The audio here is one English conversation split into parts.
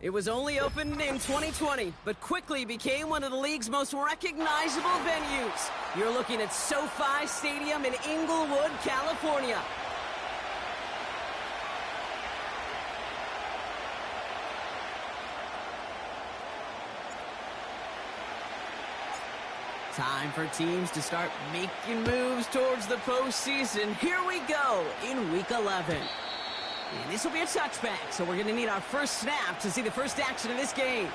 It was only opened in 2020, but quickly became one of the league's most recognizable venues. You're looking at SoFi Stadium in Inglewood, California. Time for teams to start making moves towards the postseason. Here we go in Week 11. And this will be a touchback, so we're going to need our first snap to see the first action of this game.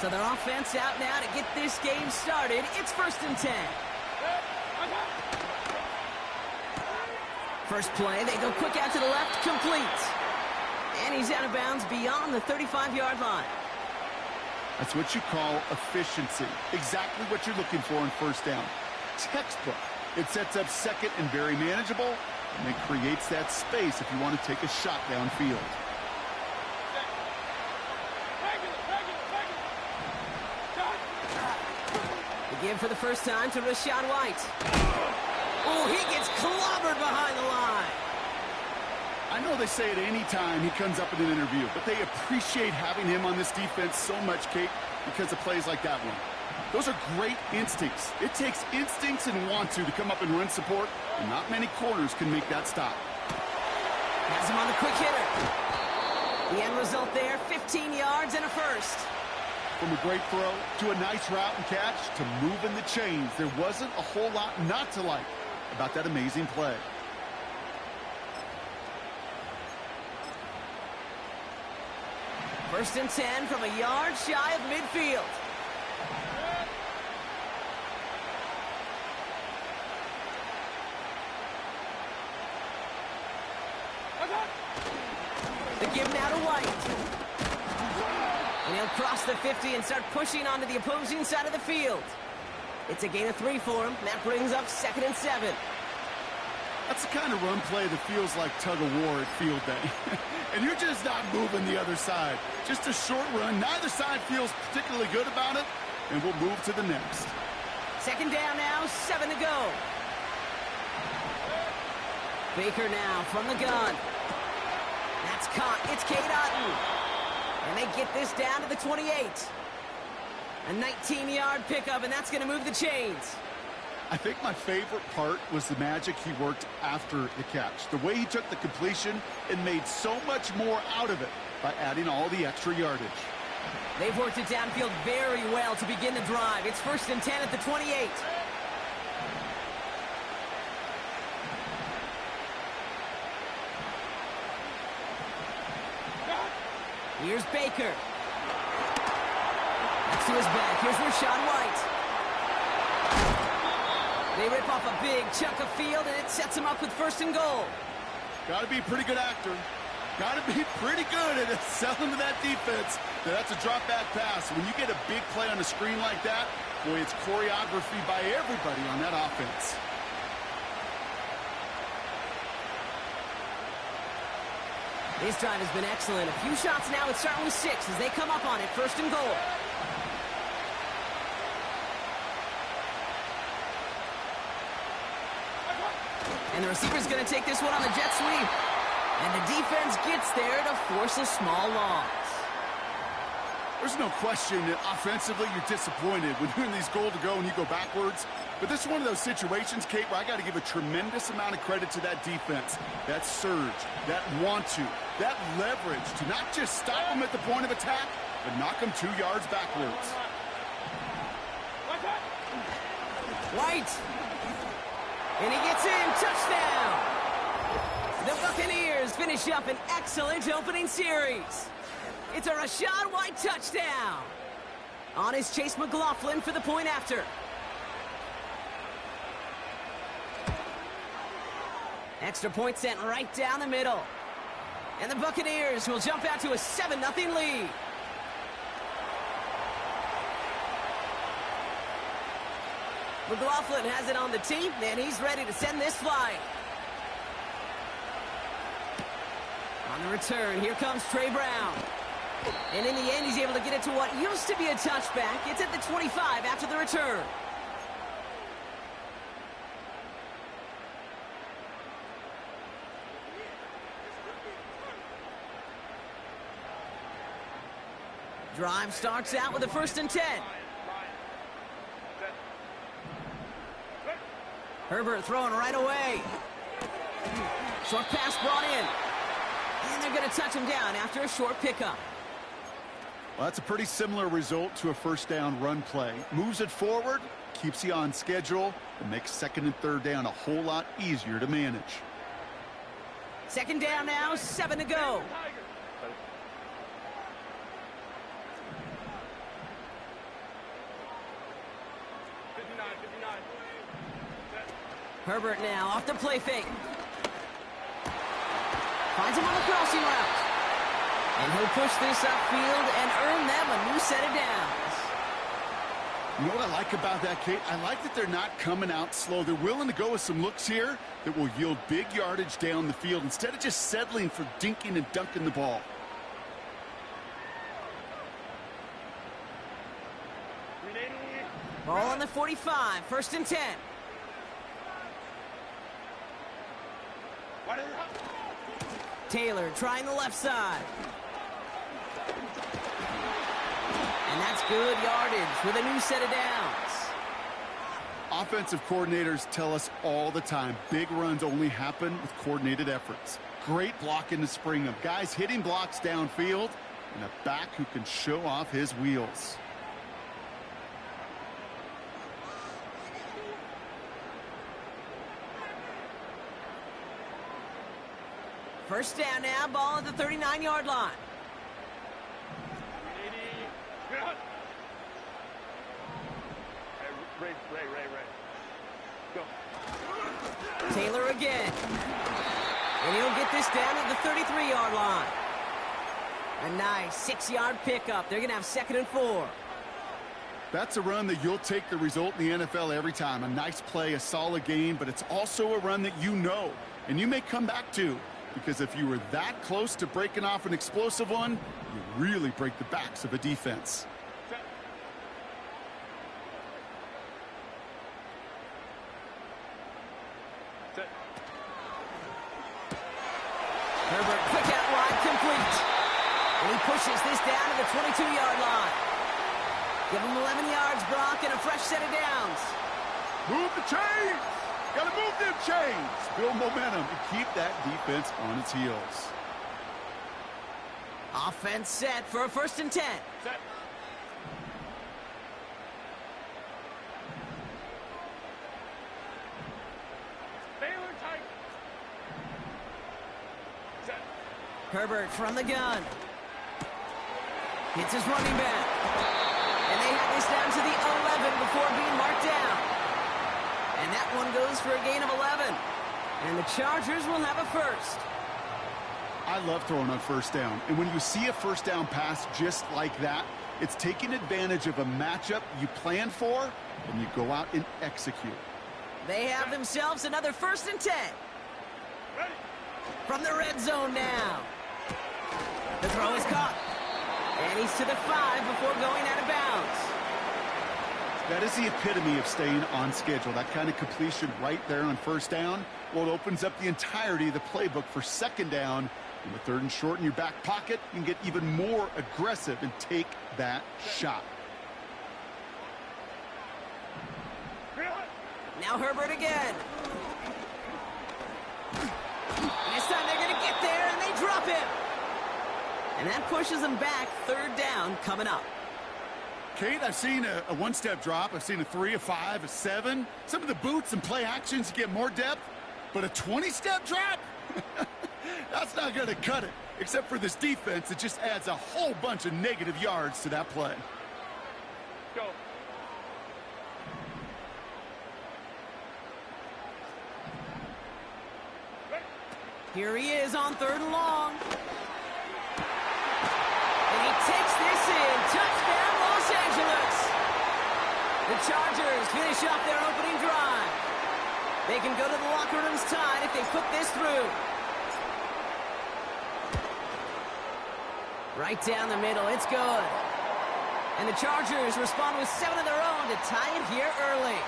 So their offense out now to get this game started. It's 1st and 10. First play, they go quick out to the left, complete. And he's out of bounds beyond the 35-yard line. That's what you call efficiency. Exactly what you're looking for in first down. Textbook. It sets up second and very manageable, and it creates that space if you want to take a shot downfield. The give for the first time to Rachaad White. Oh, he gets clobbered behind the line. I know they say it any time he comes up in an interview, but they appreciate having him on this defense so much, Kate, because of plays like that one. Those are great instincts. It takes instincts and want to come up and run support, and not many corners can make that stop. Has him on the quick hitter. The end result there, 15 yards and a first. From a great throw to a nice route and catch to moving the chains, there wasn't a whole lot not to like about that amazing play. First and 10 from a yard shy of midfield. The give now to White. And he'll cross the 50 and start pushing onto the opposing side of the field. It's a gain of 3 for him. That brings up 2nd and 7. That's the kind of run play that feels like tug-of-war at field day. And you're just not moving the other side. Just a short run. Neither side feels particularly good about it. And we'll move to the next. 2nd down now, 7 to go. Baker now from the gun. That's caught. It's Cade Otton. And they get this down to the 28. A 19-yard pickup, and that's going to move the chains. I think my favorite part was the magic he worked after the catch. The way he took the completion and made so much more out of it by adding all the extra yardage. They've worked it downfield very well to begin the drive. It's 1st and 10 at the 28. Here's Baker. Next to his back, here's Rachaad White. They rip off a big chunk of field, and it sets him up with 1st and goal. Got to be a pretty good actor. Got to be pretty good at selling to that defense. That's a drop-back pass. When you get a big play on the screen like that, boy, it's choreography by everybody on that offense. This drive has been excellent. A few shots now. It's starting with 6 as they come up on it. 1st and goal. And the receiver's going to take this one on the jet sweep. And the defense gets there to force a small loss. There's no question that offensively you're disappointed when you're in these goal to go and you go backwards. But this is one of those situations, Kate, where I got to give a tremendous amount of credit to that defense. That surge, that want to, that leverage to not just stop them at the point of attack, but knock them 2 yards backwards. White. And he gets in. Touchdown. The Buccaneers finish up an excellent opening series. It's a Rachaad White touchdown. On is Chase McLaughlin for the point after. Extra point sent right down the middle. And the Buccaneers will jump out to a 7-0 lead. McLaughlin has it on the tee, and he's ready to send this flying. On the return, here comes Trey Brown. And in the end, he's able to get it to what used to be a touchback. It's at the 25 after the return. Drive starts out with a 1st and 10. Herbert throwing right away. Short pass brought in. And they're going to touch him down after a short pickup. Well, that's a pretty similar result to a 1st down run play. Moves it forward, keeps you on schedule, and makes 2nd and 3rd down a whole lot easier to manage. 2nd down now, 7 to go. Herbert now off the play fake. Finds him on the crossing route. And he'll push this upfield and earn them a new set of downs. You know what I like about that, Kate? I like that they're not coming out slow. They're willing to go with some looks here that will yield big yardage down the field instead of just settling for dinking and dunking the ball. Ball on the 45, 1st and 10. Taylor trying the left side. And that's good yardage with a new set of downs. Offensive coordinators tell us all the time, big runs only happen with coordinated efforts. Great blocking to spring them. Guys hitting blocks downfield and a back who can show off his wheels. First down now, ball at the 39-yard line. Go. Taylor again. And he'll get this down at the 33-yard line. A nice 6-yard pickup. They're going to have 2nd and 4. That's a run that you'll take the result in the NFL every time. A nice play, a solid gain, but it's also a run that you know and you may come back to. Because if you were that close to breaking off an explosive one, you really break the backs of a defense. Set. Herbert, quick out wide, complete. And he pushes this down to the 22-yard line. Give him 11 yards, Brock, and a fresh set of downs. Move the chains! Got to move them chains! Build momentum and keep that defense on its heels. Offense set for a 1st and 10. Set. Baylor tight. Set. Herbert from the gun. Hits his running back. And they have this down to the 11 before being marked down. And that one goes for a gain of 11. And the Chargers will have a 1st. I love throwing on 1st down. And when you see a 1st down pass just like that, it's taking advantage of a matchup you plan for, and you go out and execute. They have themselves another 1st and 10. Ready. From the red zone now. The throw is caught. And he's to the 5 before going out of bounds. That is the epitome of staying on schedule. That kind of completion right there on 1st down. Well, it opens up the entirety of the playbook for 2nd down. In the 3rd and short in your back pocket, you can get even more aggressive and take that shot. Now Herbert again. This time they're going to get there, and they drop him. And that pushes them back. 3rd down coming up. Kate, I've seen a one-step drop. I've seen a 3, a 5, a 7. Some of the boots and play actions get more depth, but a 20-step drop? That's not going to cut it. Except for this defense, it just adds a whole bunch of negative yards to that play. Go. Here he is on 3rd and long. And he takes this in. Touchdown, Los Angeles. The Chargers finish off their opening drive. They can go to the locker rooms tied if they put this through. Right down the middle. It's good. And the Chargers respond with 7 of their own to tie it here early.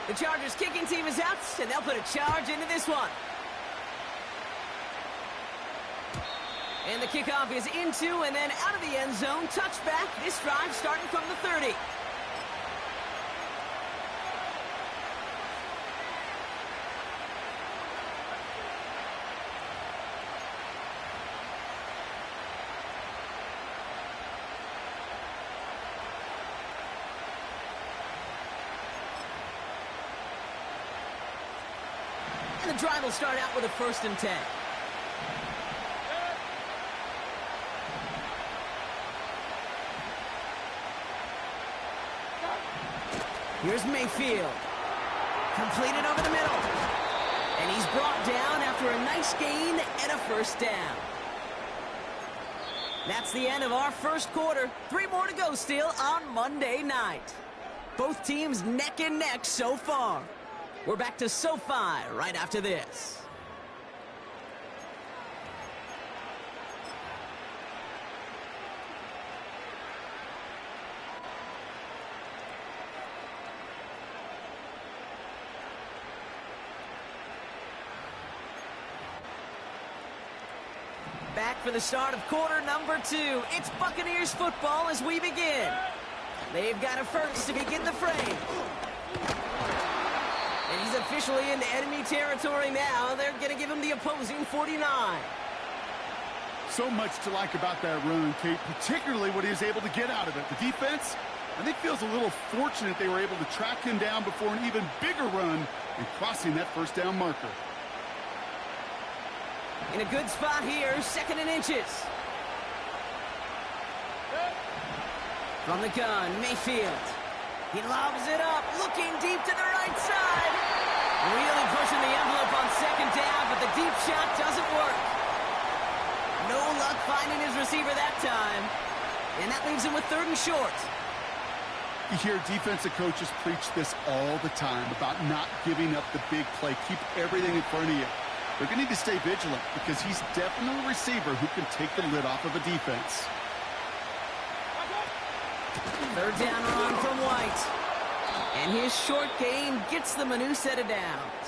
The Chargers kicking team is out, and they'll put a charge into this one. And the kickoff is into and then out of the end zone. Touchback. This drive starting from the 30. And the drive will start out with a 1st and 10. Here's Mayfield. Completed over the middle. And he's brought down after a nice gain and a 1st down. That's the end of our 1st quarter. 3 more to go still on Monday night. Both teams neck and neck so far. We're back to SoFi right after this. Back for the start of quarter number 2. It's Buccaneers football as we begin. They've got a 1st to begin the frame. And he's officially into enemy territory now. They're going to give him the opposing 49. So much to like about that run, Kate, particularly what he was able to get out of it. The defense, I think, feels a little fortunate they were able to track him down before an even bigger run and crossing that 1st down marker. In a good spot here, 2nd and inches. From the gun, Mayfield. He lobs it up, looking deep to the right side. Really pushing the envelope on 2nd down, but the deep shot doesn't work. No luck finding his receiver that time. And that leaves him with 3rd and short. You hear defensive coaches preach this all the time about not giving up the big play. Keep everything in front of you. They're going to need to stay vigilant because he's definitely a receiver who can take the lid off of a defense. 3rd down run from White. And his short gain gets them a new set of downs.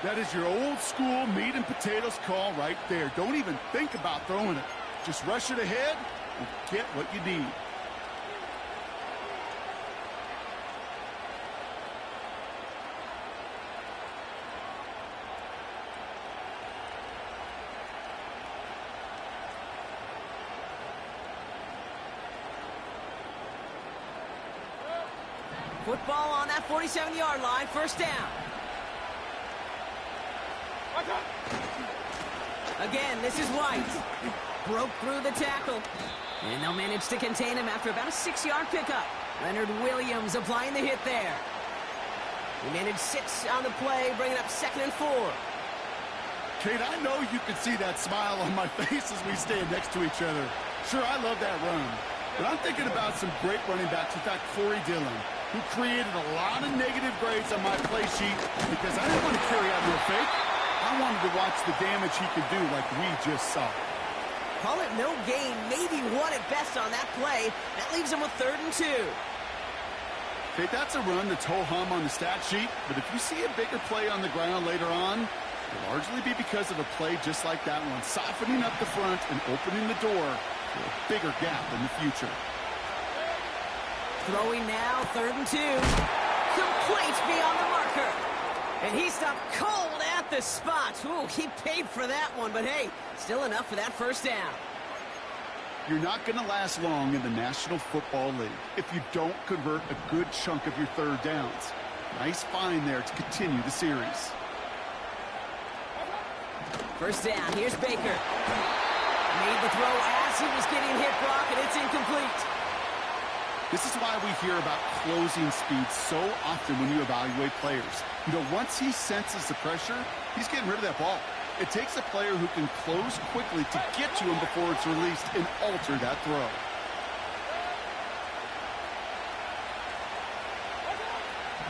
That is your old school meat and potatoes call right there. Don't even think about throwing it. Just rush it ahead and get what you need. Football on that 47-yard line, 1st down. Again, this is White. Broke through the tackle. And they'll manage to contain him after about a 6-yard pickup. Leonard Williams applying the hit there. He managed 6 on the play, bringing up 2nd and 4. Kate, I know you can see that smile on my face as we stand next to each other. Sure, I love that run. But I'm thinking about some great running backs. In fact, Corey Dillon, who created a lot of negative grades on my play sheet because I didn't want to carry out no fake. I wanted to watch the damage he could do like we just saw. Call it no gain, maybe 1 at best on that play. That leaves him with 3rd and 2. Okay, that's a run that's ho-hum on the stat sheet, but if you see a bigger play on the ground later on, it'll largely be because of a play just like that one, softening up the front and opening the door for a bigger gap in the future. Throwing now, 3rd and 2. Complete beyond the marker. And he stopped cold at the spot. Ooh, he paid for that one, but hey, still enough for that 1st down. You're not going to last long in the National Football League if you don't convert a good chunk of your 3rd downs. Nice find there to continue the series. 1st down, here's Baker. Made the throw as he was getting hit, Brock, and it's incomplete. This is why we hear about closing speed so often when you evaluate players. You know, once he senses the pressure, he's getting rid of that ball. It takes a player who can close quickly to get to him before it's released and alter that throw.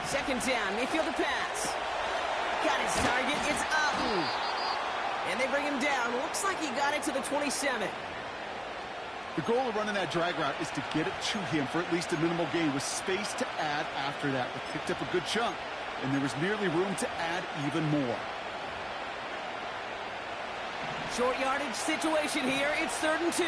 Second down, Mayfield to pass. Got his target. It's up. And they bring him down. Looks like he got it to the 27. The goal of running that drag route is to get it to him for at least a minimal gain with space to add after that. They picked up a good chunk, and there was merely room to add even more. Short yardage situation here. It's 3rd and 2.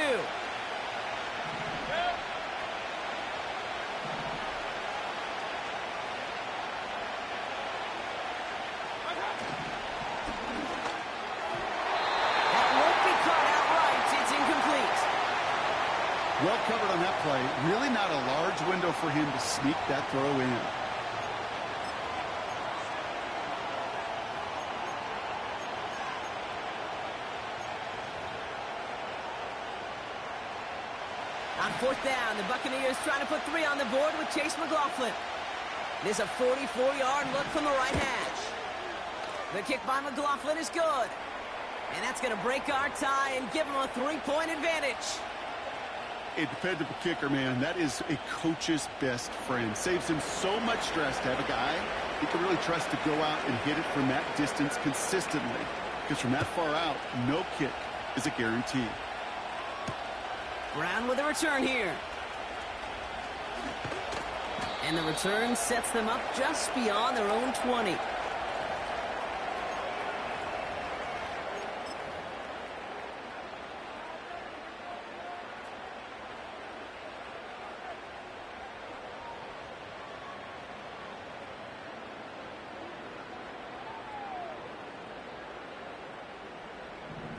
Well covered on that play. Really not a large window for him to sneak that throw in. On 4th down, the Buccaneers trying to put 3 on the board with Chase McLaughlin. This is a 44-yard look from the right hash. The kick by McLaughlin is good. And that's going to break our tie and give him a 3-point advantage. A dependable kicker, man, that is a coach's best friend. Saves him so much stress to have a guy he can really trust to go out and hit it from that distance consistently. Because from that far out, no kick is a guarantee. Brown with a return here. And the return sets them up just beyond their own 20.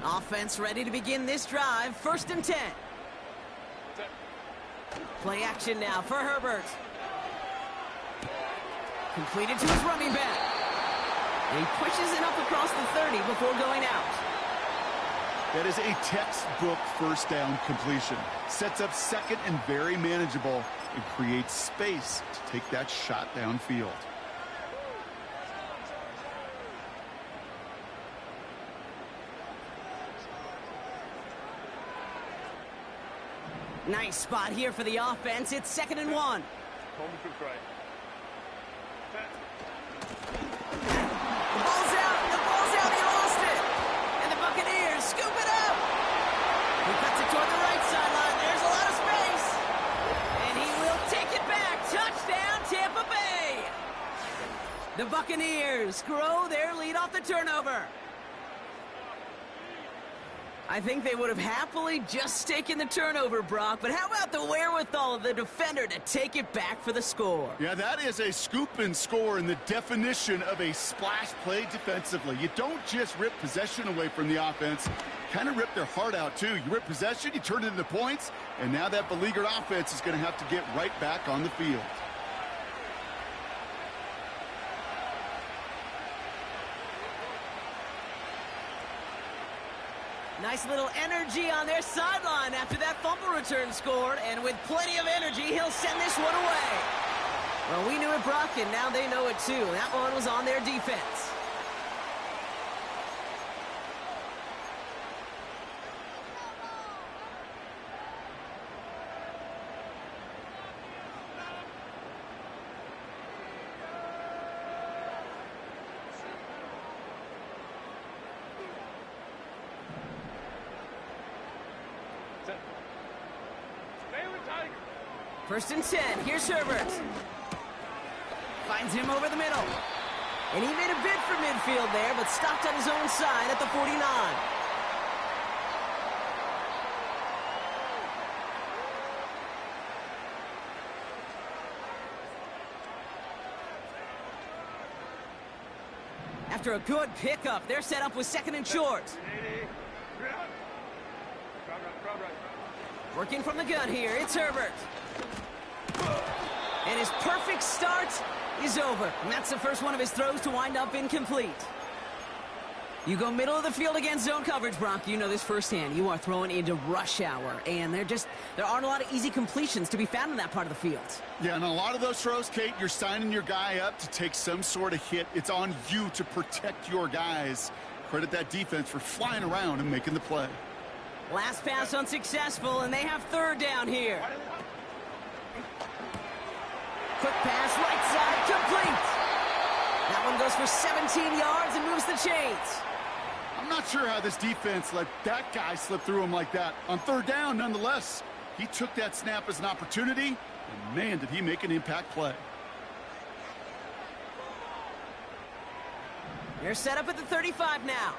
Offense ready to begin this drive. 1st and 10. Play action now for Herbert. Completed to his running back. And he pushes it up across the 30 before going out. That is a textbook 1st down completion. Sets up 2nd and very manageable and creates space to take that shot downfield. Nice spot here for the offense. It's 2nd and 1. Home to try. The ball's out. The ball's out. He lost it. And the Buccaneers scoop it up. He cuts it toward the right sideline. There's a lot of space. And he will take it back. Touchdown, Tampa Bay. The Buccaneers grow their lead off the turnover. I think they would have happily just taken the turnover, Brock, but how about the wherewithal of the defender to take it back for the score? Yeah, that is a scoop and score in the definition of a splash play defensively. You don't just rip possession away from the offense, kind of rip their heart out too. You rip possession, you turn it into points, and now that beleaguered offense is going to have to get right back on the field. Nice little energy on their sideline after that fumble return scored, and with plenty of energy, he'll send this one away. Well, we knew it, Brock, and now they know it too. That one was on their defense. First and 10. Here's Herbert. Finds him over the middle. And he made a bid for midfield there, but stopped on his own side at the 49. After a good pickup, they're set up with 2nd and short. Working from the gun here, it's Herbert. And his perfect start is over. And that's the first one of his throws to wind up incomplete. You go middle of the field against zone coverage, Brock. You know this firsthand. You are throwing into rush hour. And there aren't a lot of easy completions to be found in that part of the field. Yeah, and a lot of those throws, Kate, you're signing your guy up to take some sort of hit. It's on you to protect your guys. Credit that defense for flying around and making the play. Last pass unsuccessful, and they have 3rd down here. Quick pass, right side, complete. Now That one goes for 17 yards and moves the chains. I'm not sure how this defense let that guy slip through him like that. On third down, nonetheless, he took that snap as an opportunity, and man, did he make an impact play. They're set up at the 35 now.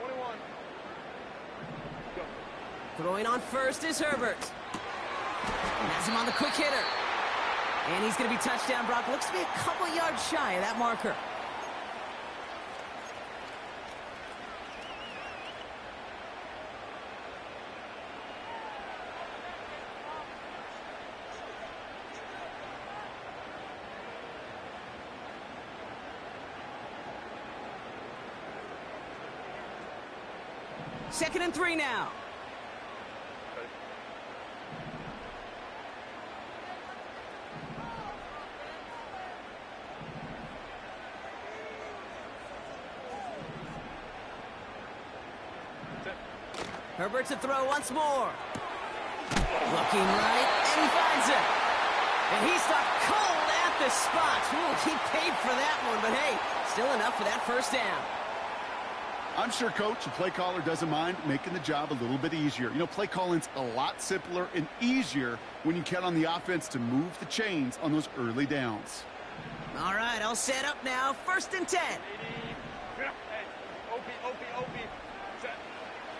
21. Go. Throwing on first is Herbert. Has him on the quick hitter. And he's going to be touchdown. Brock looks to be a couple yards shy of that marker. Second and 3 now. Herbert to throw once more. Looking right, and he finds it. And he stopped cold at the spot. Ooh, he paid for that one, but hey, still enough for that first down. I'm sure coach and play caller doesn't mind making the job a little bit easier. You know, play calling's a lot simpler and easier when you count on the offense to move the chains on those early downs. All right, all set up now. First and 10. Hey, OP. Set.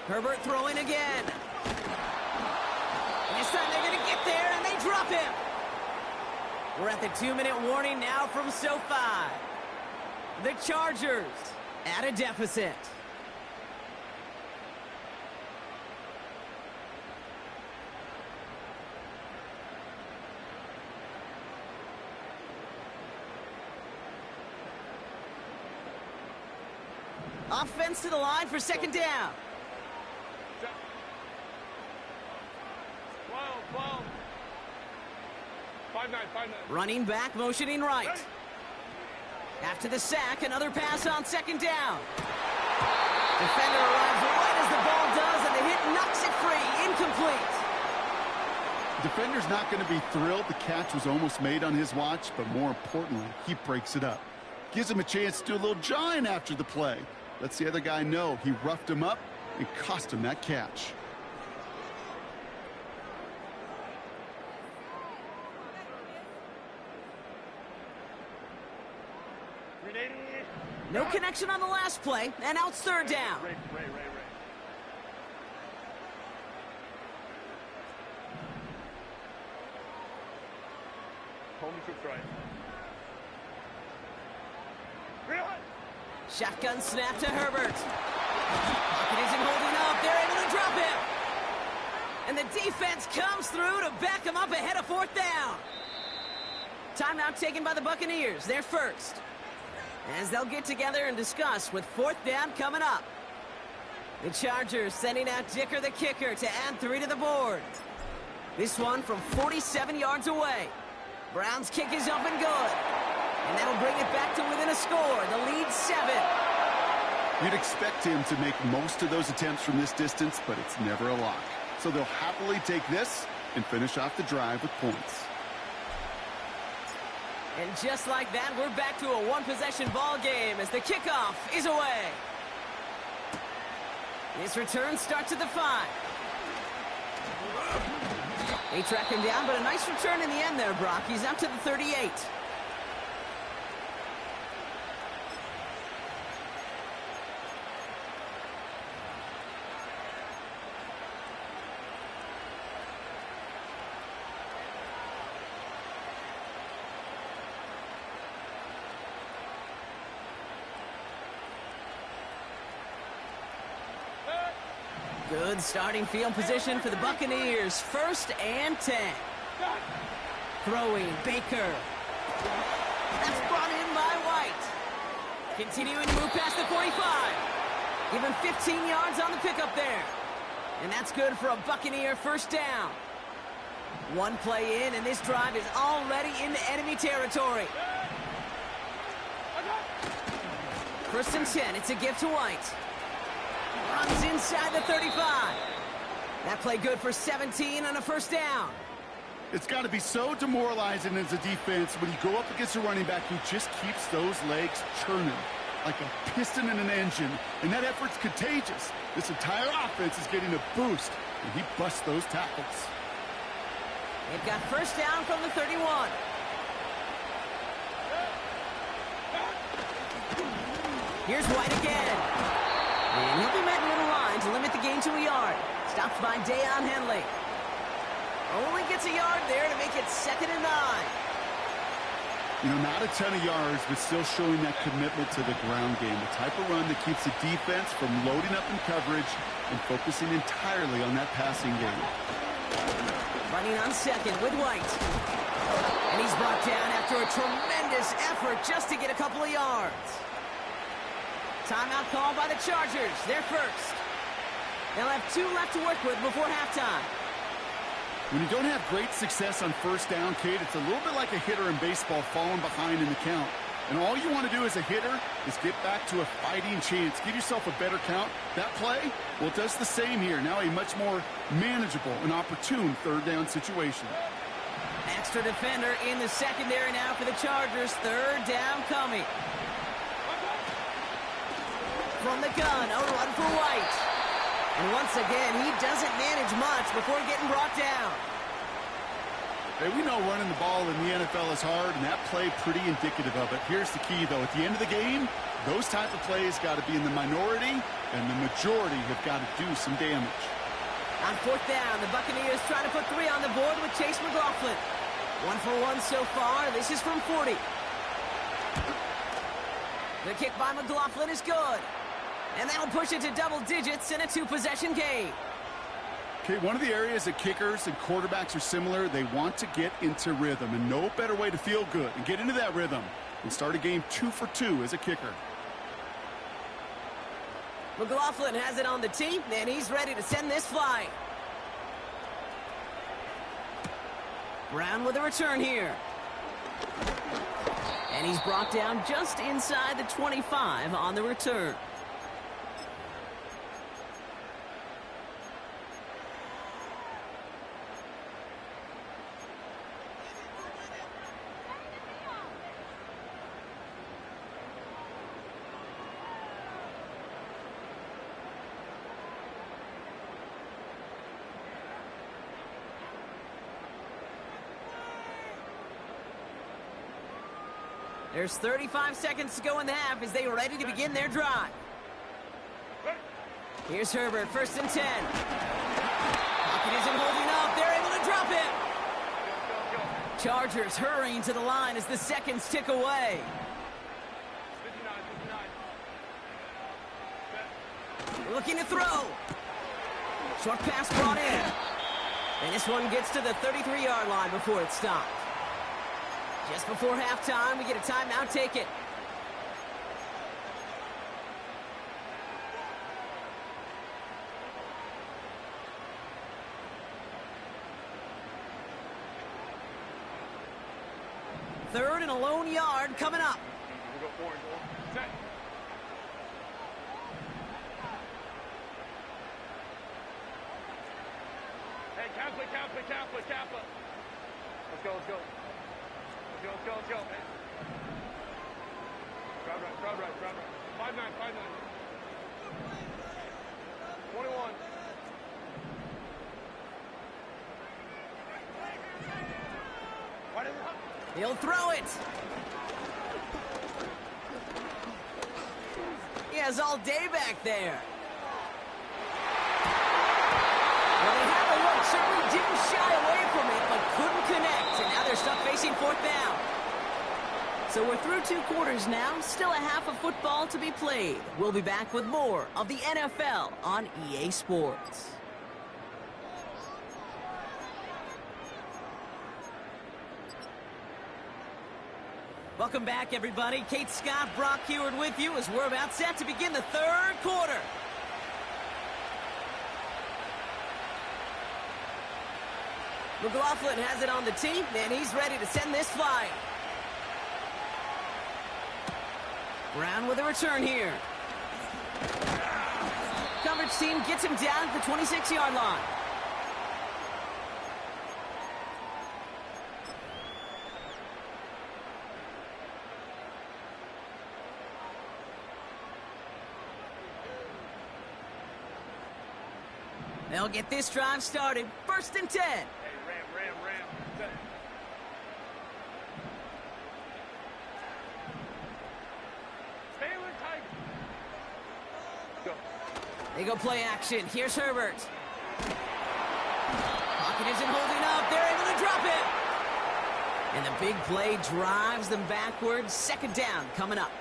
Herbert throwing again. And this time they're going to get there, and they drop him. We're at the 2-minute warning now from SoFi. The Chargers at a deficit. Offense to the line for second down. 12. 5-9. Running back, motioning right. Ready. After the sack, another pass on second down. Defender arrives right as the ball does, and the hit knocks it free. Incomplete. Defender's not going to be thrilled the catch was almost made on his watch, but more importantly, he breaks it up. Gives him a chance to do a little jawing after the play. Lets the other guy know he roughed him up and cost him that catch. No connection on the last play, and out third down. Ray. Home to try. Real hot. Shotgun snap to Herbert. Pocket isn't holding up. They're able to drop him. And the defense comes through to back him up ahead of fourth down. Timeout taken by the Buccaneers. They're first, as they'll get together and discuss with fourth down coming up. The Chargers sending out Dicker the kicker to add 3 to the board. This one from 47 yards away. Brown's kick is up and good. And that'll bring it back to within a score. The lead 7. You'd expect him to make most of those attempts from this distance, but it's never a lock. So they'll happily take this and finish off the drive with points. And just like that, we're back to a one-possession ball game as the kickoff is away. This return starts at the 5. They track him down, but a nice return in the end there, Brock. He's up to the 38. Good starting field position for the Buccaneers. First and 10. Throwing, Baker. That's brought in by White. Continuing to move past the 45. Give him 15 yards on the pickup there. And that's good for a Buccaneer first down. One play in, and this drive is already into enemy territory. First and 10, it's a gift to White. Runs inside the 35. That play good for 17 on a first down. It's got to be so demoralizing as a defense when you go up against a running back who just keeps those legs churning like a piston in an engine, and that effort's contagious. This entire offense is getting a boost, and he busts those tackles. They've got first down from the 31. Here's White again. And he'll be met near the line to limit the gain to a yard. Stopped by Deion Henley. Only gets a yard there to make it 2nd and 9. You know, not a ton of yards, but still showing that commitment to the ground game. The type of run that keeps the defense from loading up in coverage and focusing entirely on that passing game. Running on 2nd with White. And he's brought down after a tremendous effort just to get a couple of yards. Timeout called by the Chargers. They're first. They'll have 2 left to work with before halftime. When you don't have great success on first down, Kate, it's a little bit like a hitter in baseball falling behind in the count. And all you want to do as a hitter is get back to a fighting chance. Give yourself a better count. That play, well, it does the same here. Now a much more manageable and opportune 3rd down situation. Extra defender in the secondary now for the Chargers. 3rd down coming. From the gun, a run for White. And once again, he doesn't manage much before getting brought down. Hey, we know running the ball in the NFL is hard, and that play pretty indicative of it. Here's the key, though. At the end of the game, those type of plays got to be in the minority, and the majority have got to do some damage. On 4th down, the Buccaneers trying to put 3 on the board with Chase McLaughlin. 1 for 1 so far. This is from 40. The kick by McLaughlin is good. And that'll push it to double digits in a 2-possession game. Okay, one of the areas that kickers and quarterbacks are similar, they want to get into rhythm. And no better way to feel good and get into that rhythm and start a game 2 for 2 as a kicker. McLaughlin has it on the tee, and he's ready to send this flying. Brown with a return here. And he's brought down just inside the 25 on the return. There's 35 seconds to go in the half as they are ready to begin their drive. Here's Herbert, 1st and 10. Pocket isn't holding up. They're able to drop it. Chargers hurrying to the line as the seconds tick away. 59. Looking to throw. Short pass brought in. And this one gets to the 33-yard line before it stopped. Just before halftime, we get a timeout taken. Third and a lone yard coming up. We go forward. Set. Hey, Kappa. Let's go. Let's go. Hey. Grab right. 5-9. 21. He'll throw it. He has all day back there. Well, they had the look, certainly didn't shy away from it, but couldn't connect. And now they're stuck facing 4th down. So we're through 2 quarters now. Still a half of football to be played. We'll be back with more of the NFL on EA Sports. Welcome back, everybody. Kate Scott, Brock Heward with you as we're about set to begin the 3rd quarter. McLaughlin has it on the tee, and he's ready to send this flying. Brown with a return here. Coverage team gets him down at the 26-yard line. They'll get this drive started. 1st and 10. Hey, ram. Set. Stay with tight. Go. They go play action. Here's Herbert. Pocket isn't holding up. They're able to drop it. And the big play drives them backwards. 2nd down coming up.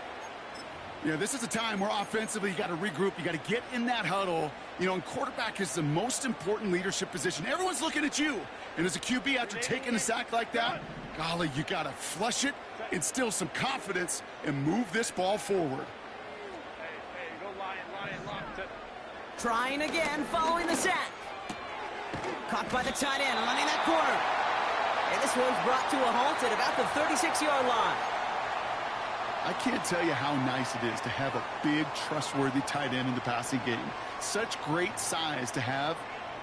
Yeah, this is a time where offensively you got to regroup. You got to get in that huddle. You know, and quarterback is the most important leadership position. Everyone's looking at you. And as a QB, after taking a sack like that, golly, you got to flush it, instill some confidence, and move this ball forward. Hey, go lion, lock. Set. Trying again, following the sack. Caught by the tight end, running that corner. And this one's brought to a halt at about the 36-yard line. I can't tell you how nice it is to have a big, trustworthy tight end in the passing game. Such great size to have,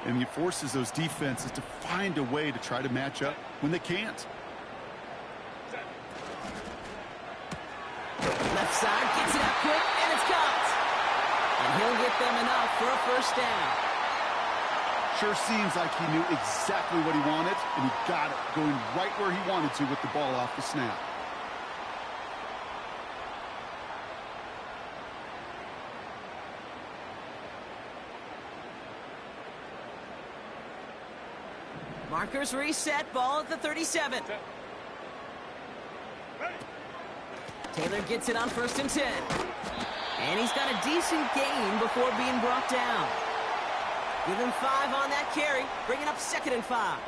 and it forces those defenses to find a way to try to match up when they can't. Left side gets it out quick, and it's caught. And he'll get them enough for a 1st down. Sure seems like he knew exactly what he wanted, and he got it, going right where he wanted to with the ball off the snap. Markers reset, ball at the 37. Set. Ready. Taylor gets it on 1st and 10. And he's got a decent gain before being brought down. Give him 5 on that carry, bringing up 2nd and 5.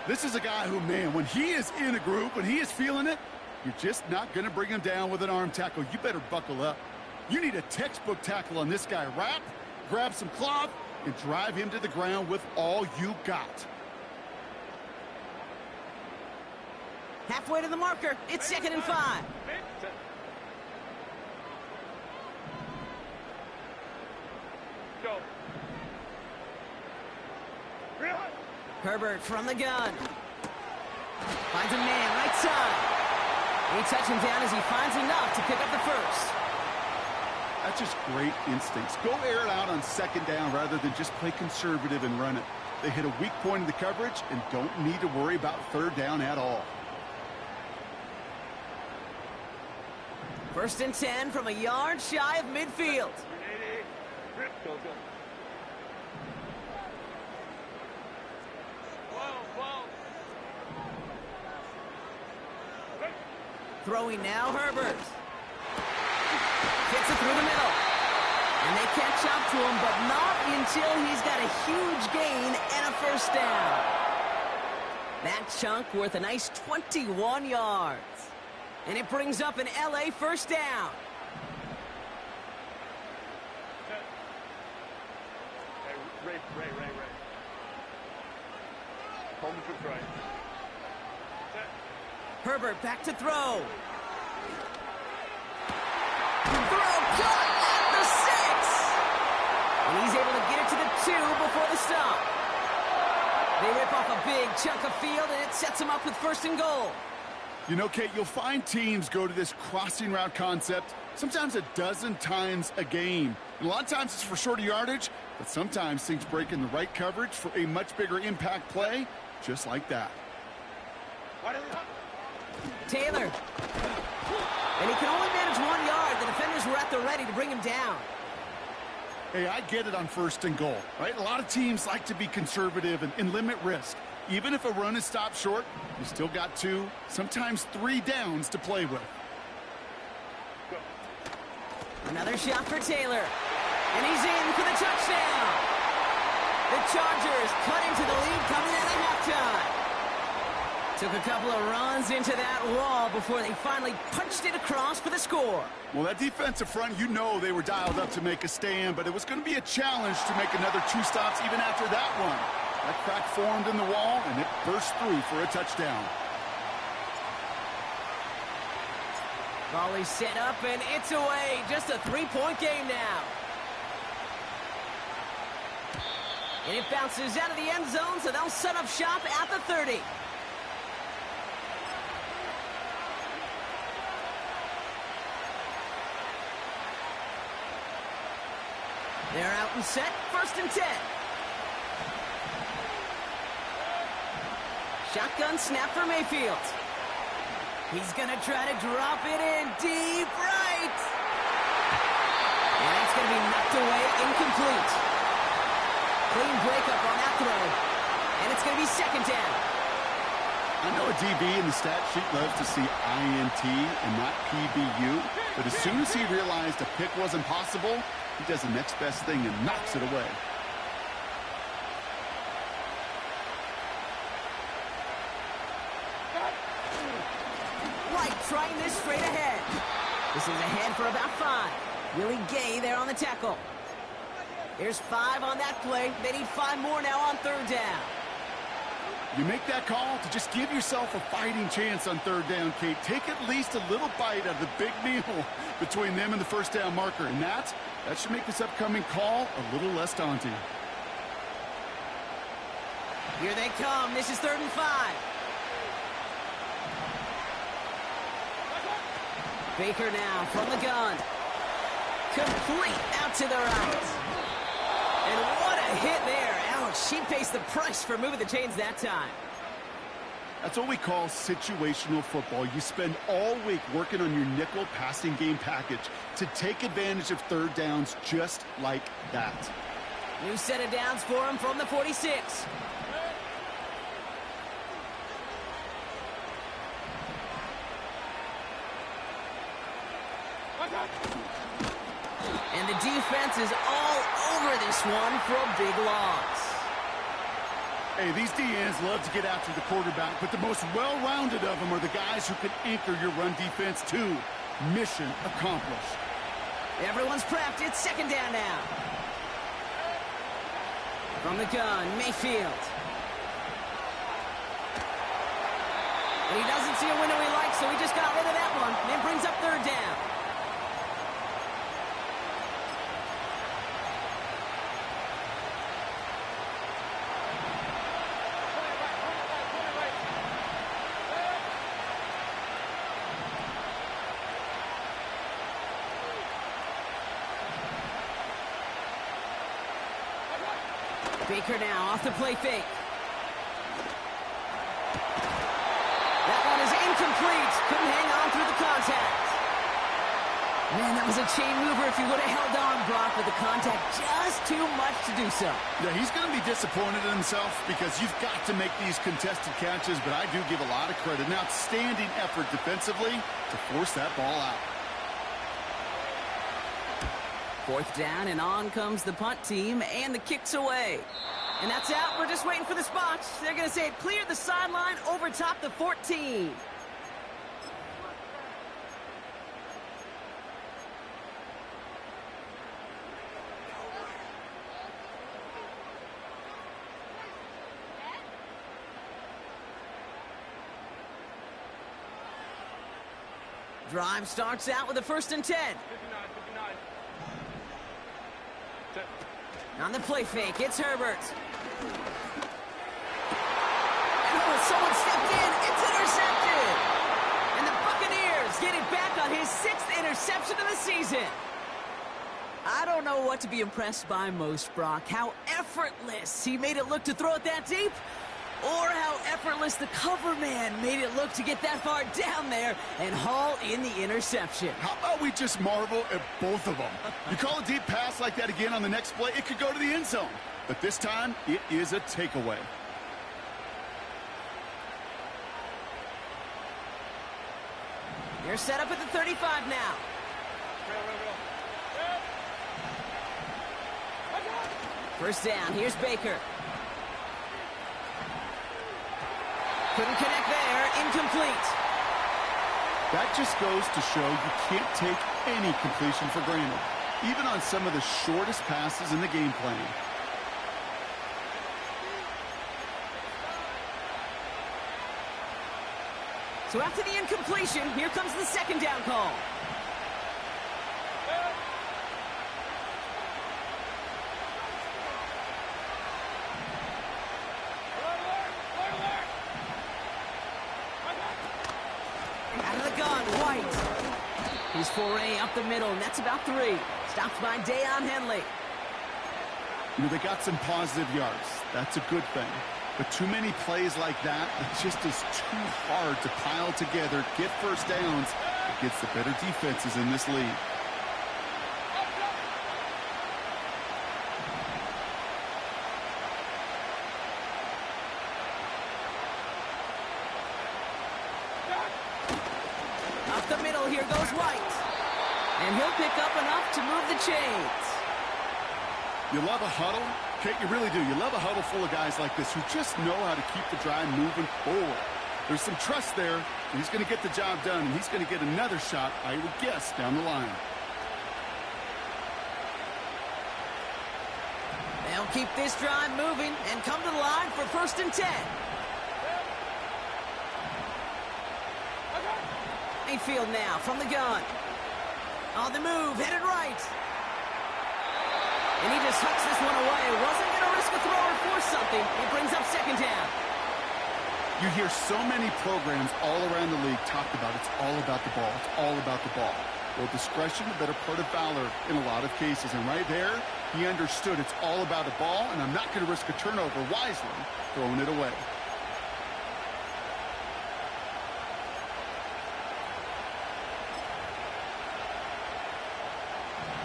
This is a guy who, man, when he is in a group, when he is feeling it, you're just not going to bring him down with an arm tackle. You better buckle up. You need a textbook tackle on this guy. Wrap, grab some cloth, and drive him to the ground with all you got. Halfway to the marker, it's 2nd and 5. Set. Go. Real. Herbert from the gun. Finds a man right side. He touches him down as he finds enough to pick up the 1st. That's just great instincts. Go air it out on 2nd down rather than just play conservative and run it. They hit a weak point in the coverage and don't need to worry about 3rd down at all. 1st and 10 from a yard shy of midfield. 380. Rip. Go. Whoa. Ready. Throwing now, Herbert. Gets it through the middle. And they catch up to him, but not until he's got a huge gain and a 1st down. That chunk worth a nice 21 yards. And it brings up an LA 1st down. Hey, Ray. Home to right. Set. Herbert back to throw. Throw caught at the 6. And he's able to get it to the 2 before the stop. They rip off a big chunk of field, and it sets them up with 1st and goal. You know, Kate, you'll find teams go to this crossing route concept sometimes a dozen times a game. And a lot of times it's for shorter yardage, but sometimes things break in the right coverage for a much bigger impact play, just like that. Taylor. And he can only manage 1 yard. The defenders were at the ready to bring him down. Hey, I get it on 1st and goal, right? A lot of teams like to be conservative and limit risk. Even if a run is stopped short, you still got 2, sometimes 3 downs to play with. Another shot for Taylor. And he's in for the touchdown. The Chargers cut into the lead coming out of halftime. Took a couple of runs into that wall before they finally punched it across for the score. Well, that defensive front, you know they were dialed up to make a stand, but it was going to be a challenge to make another 2 stops even after that one. That crack formed in the wall, and it burst through for a touchdown. Volley set up, and it's away. Just a 3-point game now. And it bounces out of the end zone, so they'll set up shop at the 30. They're out and set, 1st and 10. Shotgun snap for Mayfield. He's going to try to drop it in deep right. And it's going to be knocked away, incomplete. Clean breakup on that throw. And it's going to be second down. I know a DB in the stat sheet loves to see INT and not PBU, but as soon as he realized a pick wasn't possible, he does the next best thing and knocks it away. Right, trying this straight ahead. This is ahead for about 5. Willie Gay there on the tackle. There's 5 on that play. They need 5 more now on third down. You make that call to just give yourself a fighting chance on third down, Kate. Take at least a little bite out of the big meal between them and the first down marker. And that should make this upcoming call a little less daunting. Here they come. This is 3rd and 5. Baker now from the gun. Complete out to the right. And what a hit there. Ouch, she pays the price for moving the chains that time. That's what we call situational football. You spend all week working on your nickel passing game package to take advantage of third downs just like that. New set of downs for him from the 46. And the defense is all over this one for a big loss. Hey, these DNs love to get after the quarterback, but the most well-rounded of them are the guys who can anchor your run defense too. Mission accomplished. Everyone's prepped. It's second down now. From the gun, Mayfield. And he doesn't see a window he likes, so he just got rid of that one. And brings up third down. Baker now off the play fake. That one is incomplete. Couldn't hang on through the contact. Man, that was a chain mover if he would have held on, Brock, but the contact just too much to do so. Yeah, he's going to be disappointed in himself because you've got to make these contested catches, but I do give a lot of credit. An outstanding effort defensively to force that ball out. 4th down, and on comes the punt team, and the kick's away. And that's out. We're just waiting for the spots. They're going to say it cleared the sideline over top the 14. Drive starts out with a 1st and 10. 59. On the play fake, it's Herbert. Oh, someone stepped in. It's intercepted. And the Buccaneers get it back on his 6th interception of the season. I don't know what to be impressed by most, Brock. How effortless he made it look to throw it that deep, or how effortless the cover man made it look to get that far down there and haul in the interception. How about we just marvel at both of them? You call a deep pass like that again on the next play, it could go to the end zone. But this time, it is a takeaway. They're set up at the 35 now. First down, here's Baker. Couldn't connect there, incomplete. That just goes to show you can't take any completion for granted, even on some of the shortest passes in the game plan. So after the incompletion, here comes the 2nd down call. Out of the gun, White. His foray up the middle, and that's about 3. Stopped by Deion Henley. You know, they got some positive yards. That's a good thing. But too many plays like that, it just is too hard to pile together, get first downs against the better defenses in this league. Up the middle, here goes White. And he'll pick up enough to move the chains. You love a huddle? Kate, you really do. You love a huddle full of guys like this who just know how to keep the drive moving forward. There's some trust there. He's going to get the job done, and he's going to get another shot, I would guess, down the line. They'll keep this drive moving and come to the line for 1st and 10. Mayfield now from the gun. On the move, headed right. And he just hooks this one away. Wasn't going to risk a throw or force something. It brings up 2nd down. You hear so many programs all around the league talk about it's all about the ball. It's all about the ball. Well, discretion, the better part of valor in a lot of cases. And right there, he understood it's all about a ball, and I'm not going to risk a turnover wisely throwing it away.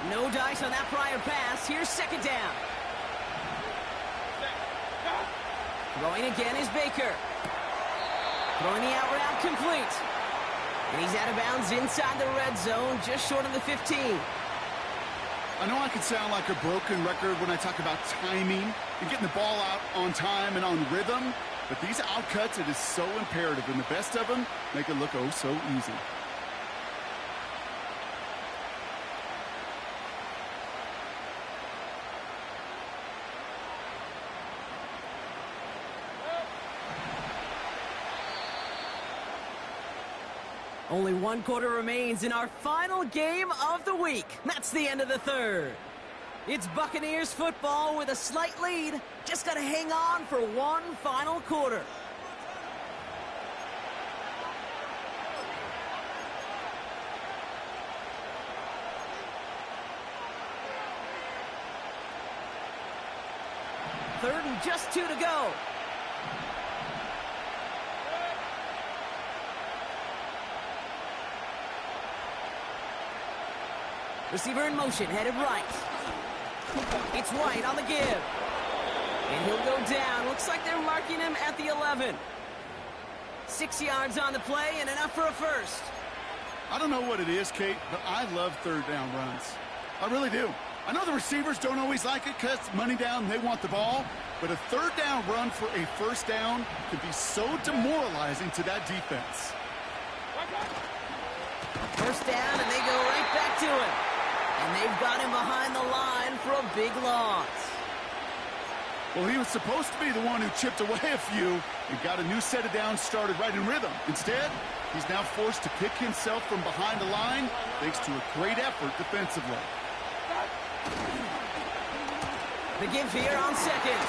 No dice on that prior pass. Here's 2nd down. Throwing again is Baker. Throwing the out route complete. And he's out of bounds inside the red zone, just short of the 15. I know I can sound like a broken record when I talk about timing and getting the ball out on time and on rhythm, but these outcuts, it is so imperative, and the best of them make it look oh so easy. Only 1 quarter remains in our final game of the week. That's the end of the 3rd. It's Buccaneers football with a slight lead. Just got to hang on for 1 final quarter. Third and just 2 to go. Receiver in motion, headed right. It's White on the give. And he'll go down. Looks like they're marking him at the 11. 6 yards on the play and enough for a first. I don't know what it is, Kate, but I love 3rd down runs. I really do. I know the receivers don't always like it because money down, they want the ball. But a 3rd down run for a 1st down can be so demoralizing to that defense. 1st down, and they go right back to him. And they've got him behind the line for a big loss. Well, he was supposed to be the one who chipped away a few and got a new set of downs started right in rhythm. Instead, he's now forced to pick himself from behind the line thanks to a great effort defensively. The give here on 2nd.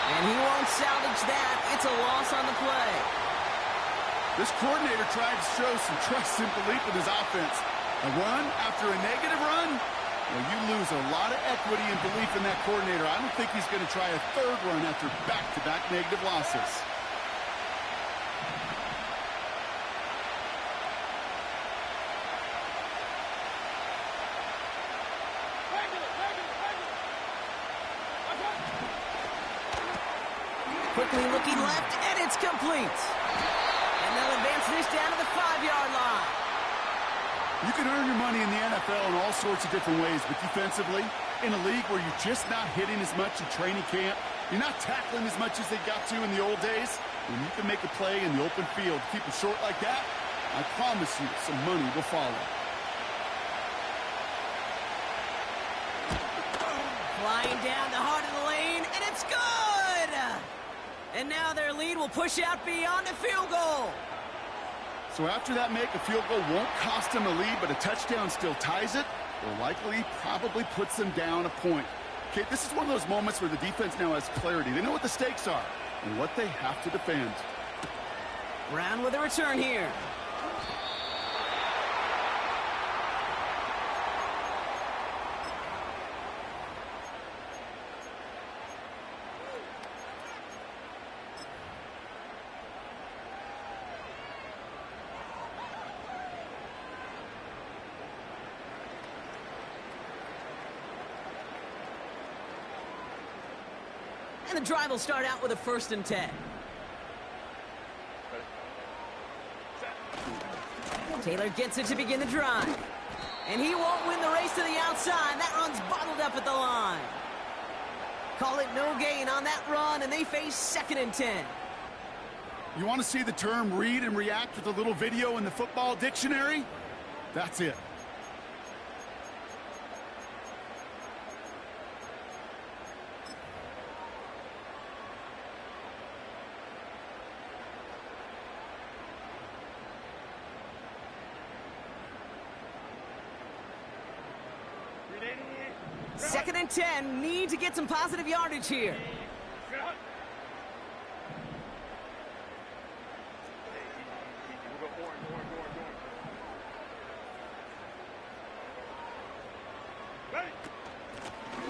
And he won't salvage that. It's a loss on the play. This coordinator tried to show some trust and belief in his offense. A run after a negative run? Well, you lose a lot of equity and belief in that coordinator. I don't think he's going to try a 3rd run after back-to-back negative losses. Quickly looking left, and it's complete. And they'll advance this down to the 5-yard line. You can earn your money in the NFL in all sorts of different ways, but defensively, in a league where you're just not hitting as much in training camp, you're not tackling as much as they got to in the old days, when you can make a play in the open field, keep it short like that, I promise you some money will follow. Flying down the heart of the lane, and it's good! And now their lead will push out beyond the field goal. So after that make, a field goal won't cost them a lead, but a touchdown still ties it, or likely probably puts them down a point. Okay, this is one of those moments where the defense now has clarity. They know what the stakes are and what they have to defend. Brown with a return here. And the drive will start out with a 1st and 10. Taylor gets it to begin the drive. And he won't win the race to the outside. That run's bottled up at the line. Call it no gain on that run, and they face 2nd and 10. You want to see the term read and react with a little video in the football dictionary? That's it. Second and 10, need to get some positive yardage here.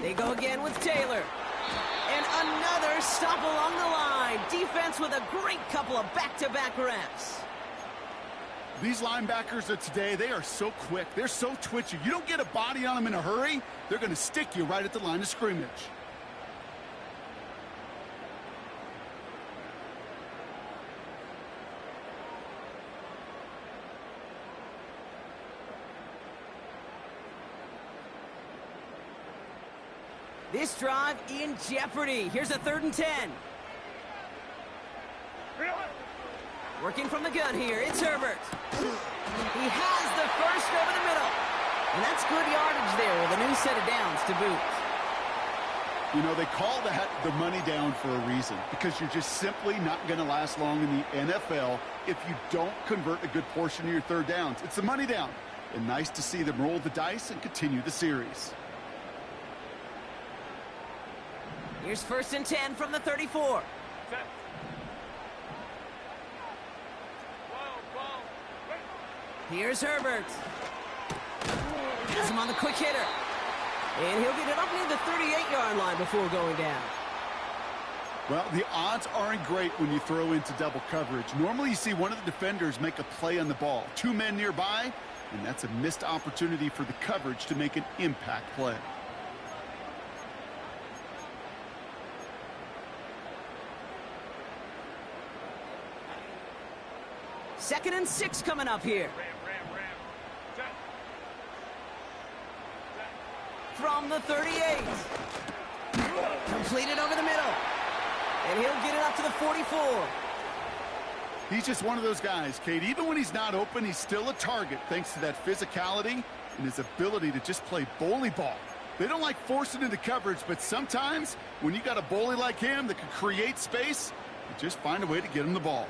They go again with Taylor. And another stop along the line. Defense with a great couple of back-to-back reps. These linebackers of today, they are so quick. They're so twitchy. You don't get a body on them in a hurry, they're going to stick you right at the line of scrimmage. This drive in jeopardy. Here's a 3rd and 10. Working from the gun here, it's Herbert. He has the 1st over the middle. And that's good yardage there with a new set of downs to boot. You know, they call that the money down for a reason, because you're just simply not going to last long in the NFL if you don't convert a good portion of your 3rd downs. It's the money down. And nice to see them roll the dice and continue the series. Here's 1st and 10 from the 34. Here's Herbert. Has him on the quick hitter. And he'll get it up near the 38-yard line before going down. Well, the odds aren't great when you throw into double coverage. Normally you see one of the defenders make a play on the ball. 2 men nearby, and that's a missed opportunity for the coverage to make an impact play. Second and 6 coming up here. From the 38. Completed over the middle. And he'll get it up to the 44. He's just one of those guys, Kate. Even when he's not open, he's still a target thanks to that physicality and his ability to just play bully ball. They don't like forcing into coverage, but sometimes when you got a bully like him that can create space, you just find a way to get him the ball.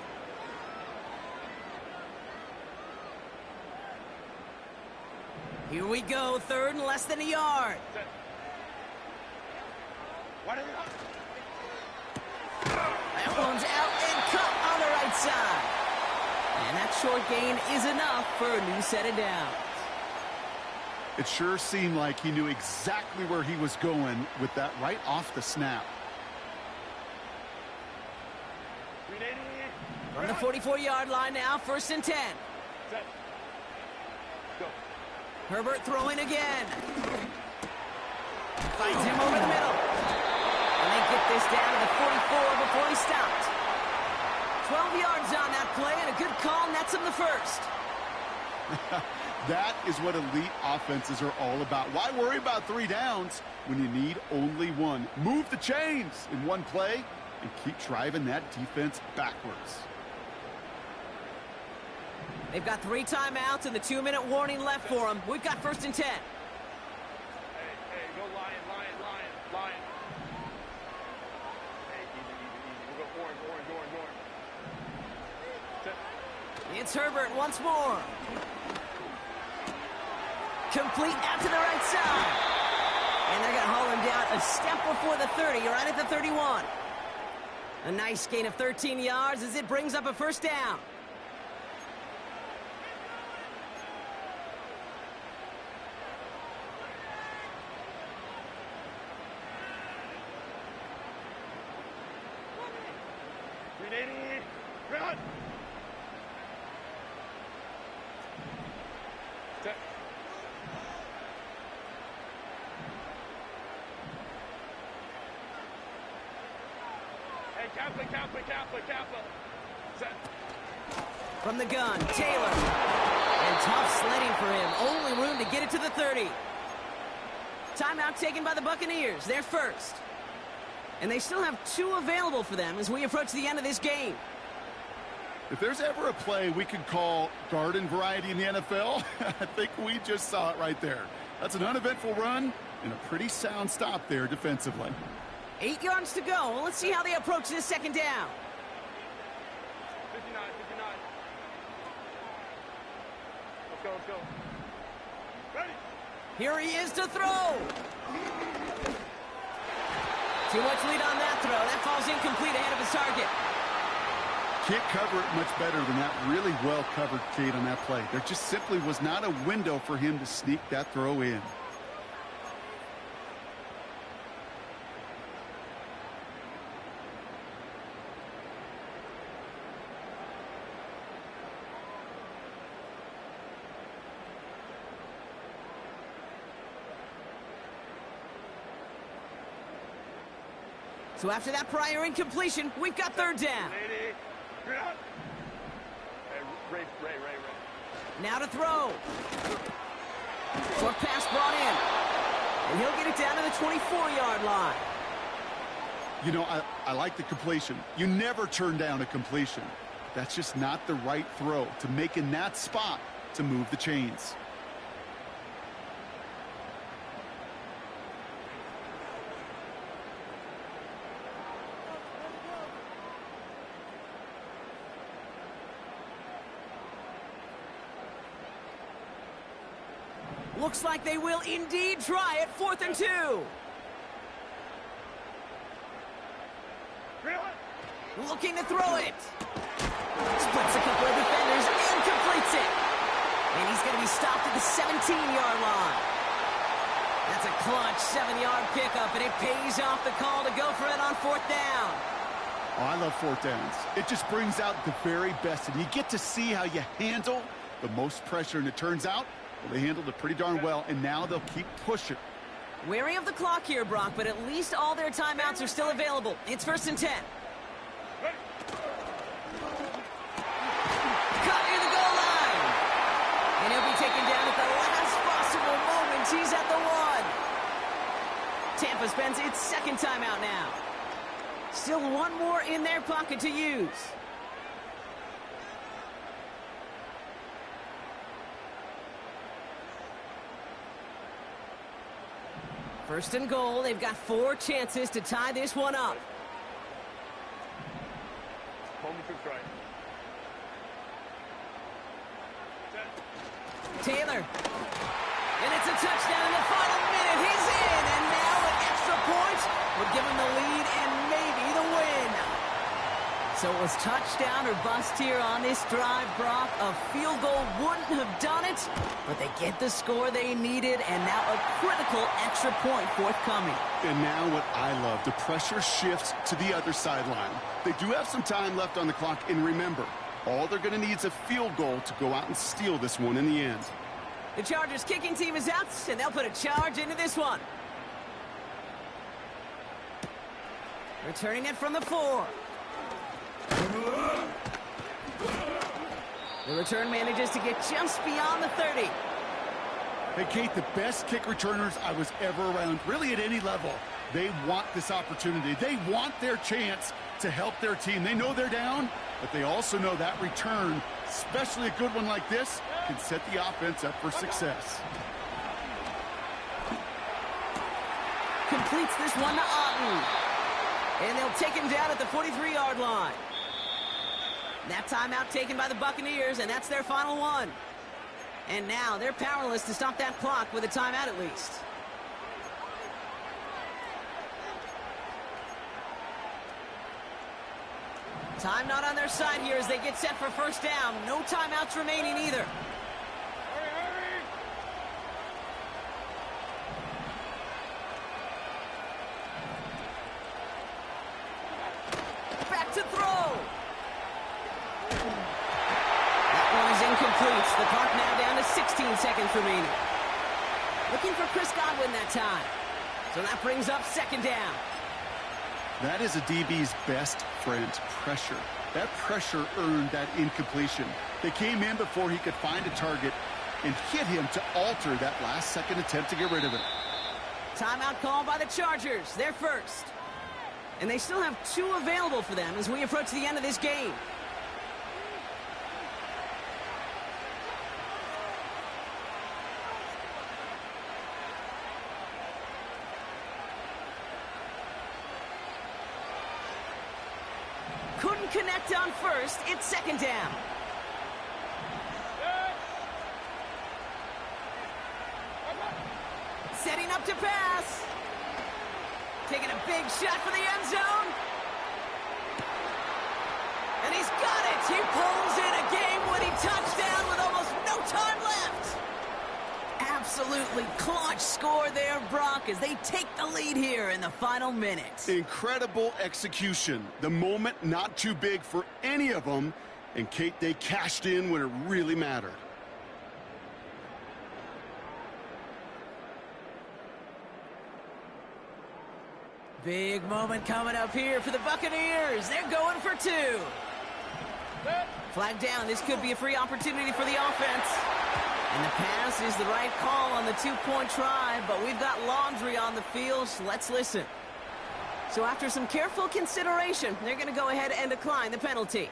Here we go, 3rd and less than a yard. That one's out and cut on the right side. And that short gain is enough for a new set of downs. It sure seemed like he knew exactly where he was going with that right off the snap. From the 44-yard line now, 1st and 10. Herbert throwing again. Finds him over the middle. And they get this down to the 44 before he stopped. 12 yards on that play, and a good call nets him the 1st. That is what elite offenses are all about. Why worry about 3 downs when you need only 1? Move the chains in one play and keep driving that defense backwards. They've got 3 timeouts and the 2-minute warning left for them. We've got 1st and 10. Hey, go Lion. Hey, easy. We'll go orange. It's Herbert once more. Complete out to the right side. And they're going to haul him down a step before the 30, right at the 31. A nice gain of 13 yards as it brings up a 1st down. Run! Hey, Kappa. Set. From the gun, Taylor. And tough sledding for him. Only room to get it to the 30. Timeout taken by the Buccaneers. They're first. And they still have 2 available for them as we approach the end of this game. If there's ever a play we could call garden variety in the NFL, I think we just saw it right there. That's an uneventful run and a pretty sound stop there defensively. 8 yards to go. Well, let's see how they approach this second down. 59. Let's go. Ready. Here he is to throw. Too much lead on that throw. That falls incomplete ahead of his target. Can't cover it much better than that. Really well covered, Kate, on that play. There just simply was not a window for him to sneak that throw in. So after that prior incompletion, we've got third down. Lady. Hey, Ray. Now to throw. Short pass brought in. And he'll get it down to the 24-yard line. You know, I like the completion. You never turn down a completion. That's just not the right throw to make in that spot to move the chains. Looks like they will indeed try it. 4th and 2. Looking to throw it. Splits a couple of defenders and completes it. And he's going to be stopped at the 17-yard line. That's a clutch 7-yard pickup, and it pays off the call to go for it on 4th down. Oh, I love 4th downs. It just brings out the very best, and you get to see how you handle the most pressure, and it turns out well, they handled it pretty darn well, and now they'll keep pushing. Wary of the clock here, Brock, but at least all their timeouts are still available. It's 1st and 10. Caught near the goal line. And he'll be taken down at the last possible moment. He's at the 1. Tampa spends its second timeout now. Still one more in their pocket to use. First and goal. They've got 4 chances to tie this one up. Moment to strike. Taylor. And it's a touchdown in the final minute. He's in. And now an extra point would give him the lead and maybe the win. So it was touchdown or bust here on this drive, Brock. A field goal wouldn't have done it, but they get the score they needed, and now a critical extra point forthcoming. And now what I love, the pressure shifts to the other sideline. They do have some time left on the clock, and remember, all they're going to need is a field goal to go out and steal this one in the end. The Chargers kicking team is out, and they'll put a charge into this one. Returning it from the 4. The return manages to get just beyond the 30. Hey, Kate, the best kick returners I was ever around, really at any level, they want this opportunity. They want their chance to help their team. They know they're down, but they also know that return, especially a good one like this, can set the offense up for success. Completes this one to Otten. And they'll take him down at the 43-yard line. That timeout taken by the Buccaneers, and that's their final one. And now they're powerless to stop that clock with a timeout at least. Time not on their side here as they get set for first down. No timeouts remaining either. Hurry! Back to throw. That one is incomplete. The clock now down to 16 seconds remaining. Looking for Chris Godwin that time. So that brings up second down. That is a DB's best friend, pressure. That pressure earned that incompletion. They came in before he could find a target and hit him to alter that last-second attempt to get rid of it. Timeout call by the Chargers. They're first. And they still have 2 available for them as we approach the end of this game. Couldn't connect on first. It's second down. Setting up to pass. Taking a big shot for the end zone. And he's got it. He pulls in a game-winning touchdown with almost no time left. Absolutely clutch score there, Brock, as they take the lead here in the final minutes. Incredible execution. The moment not too big for any of them. And, Kate, they cashed in when it really mattered. Big moment coming up here for the Buccaneers. They're going for 2. Flag down. This could be a free opportunity for the offense. And the pass is the right call on the 2-point try, but we've got laundry on the field, so let's listen. So after some careful consideration, they're going to go ahead and decline the penalty.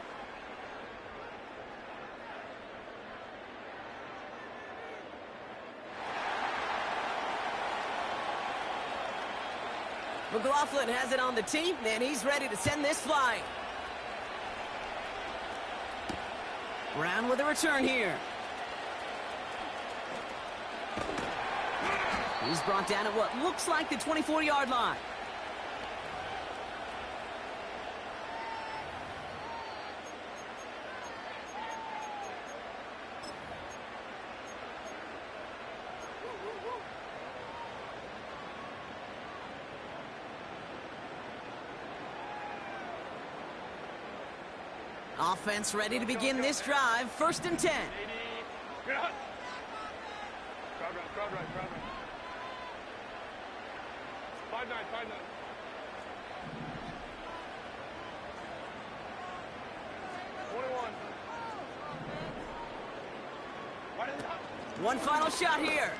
McLaughlin has it on the tee, and he's ready to send this flying. Brown with a return here. He's brought down at what looks like the 24-yard line. Offense ready to begin this drive. 1st and 10. Crowd right. 5-9. 21. One final shot here.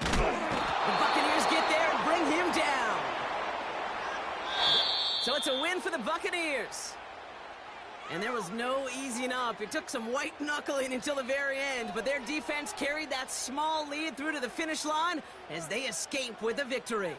The Buccaneers get there and bring him down. So it's a win for the Buccaneers. And there was no easing up. It took some white knuckling until the very end, but their defense carried that small lead through to the finish line as they escape with a victory.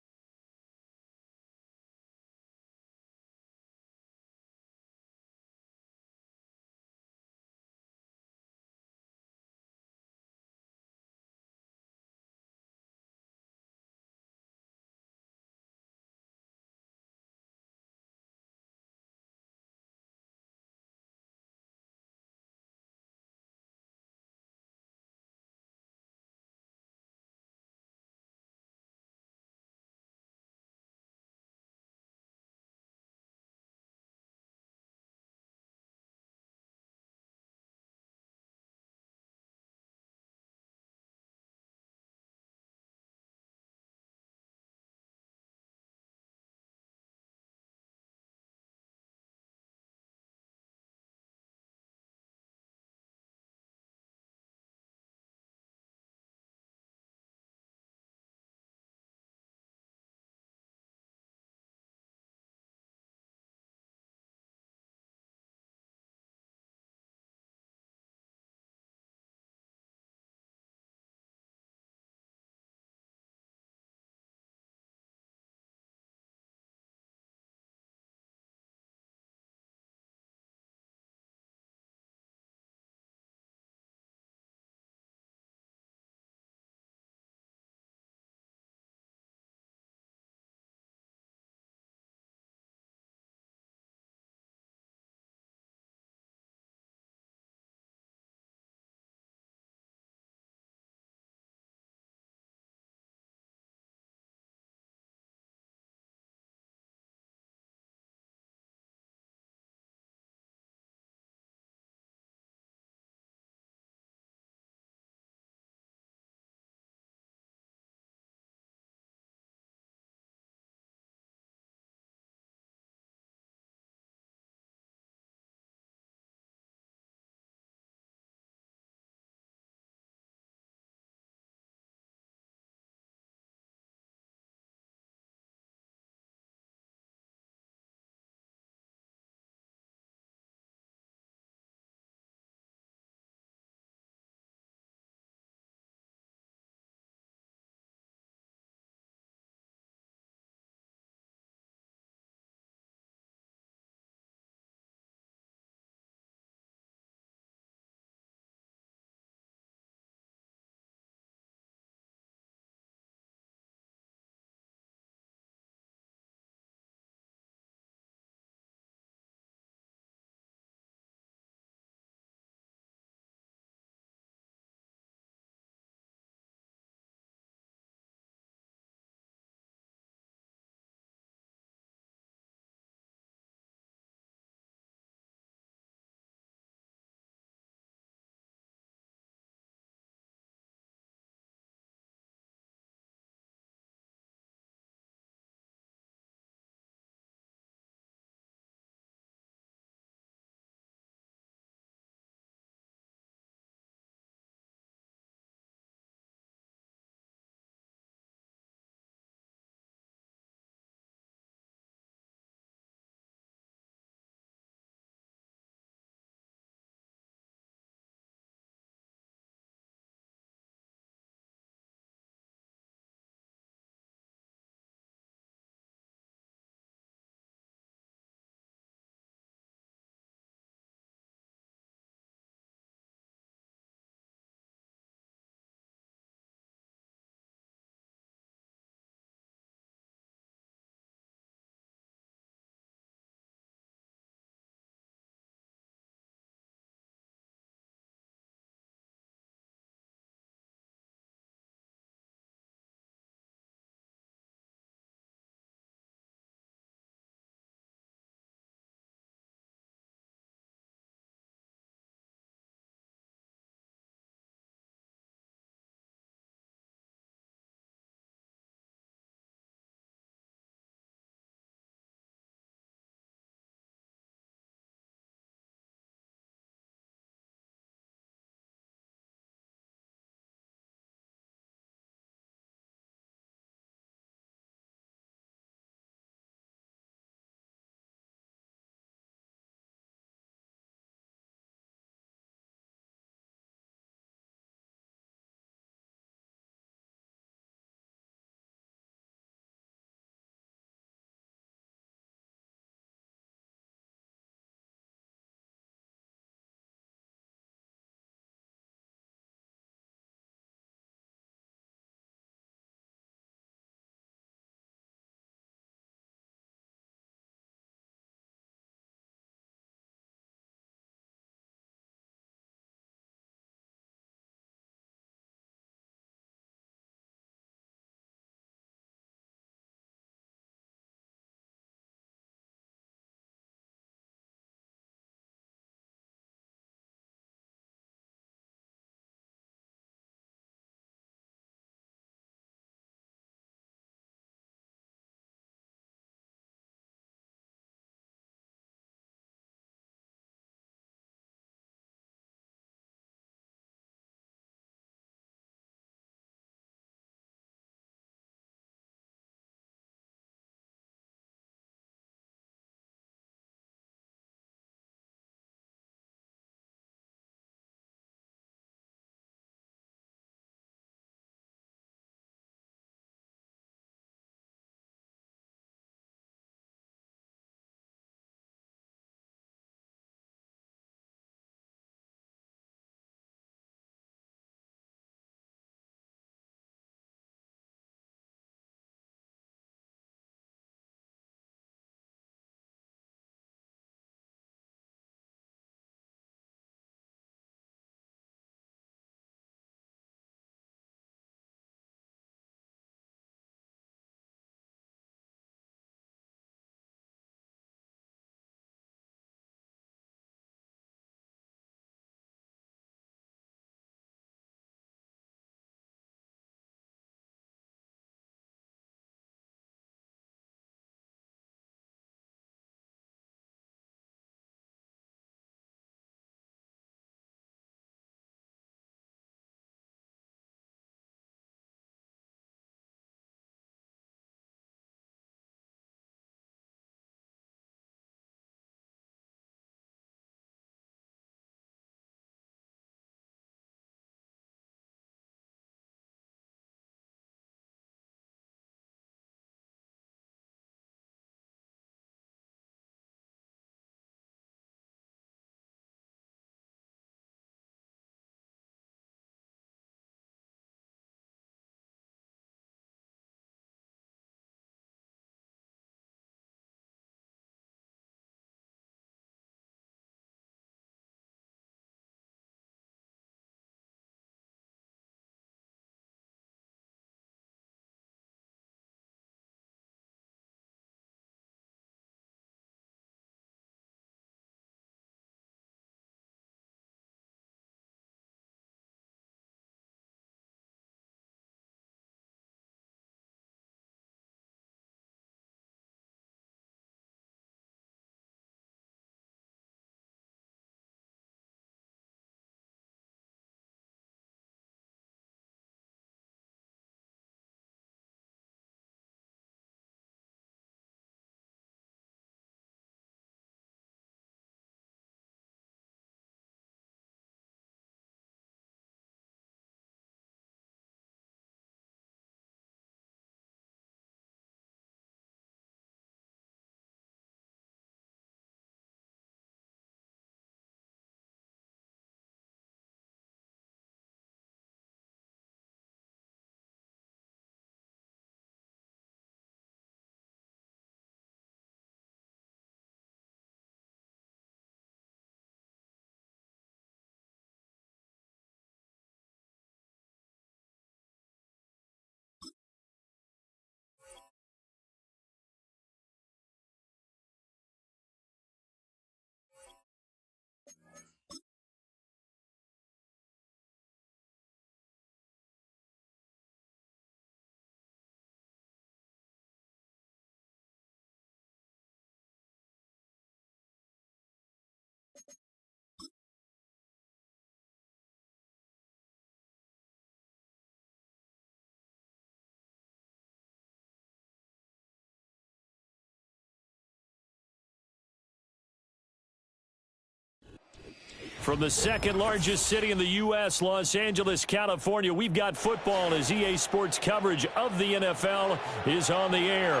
From the second largest city in the U.S., Los Angeles, California, we've got football as EA Sports coverage of the NFL is on the air.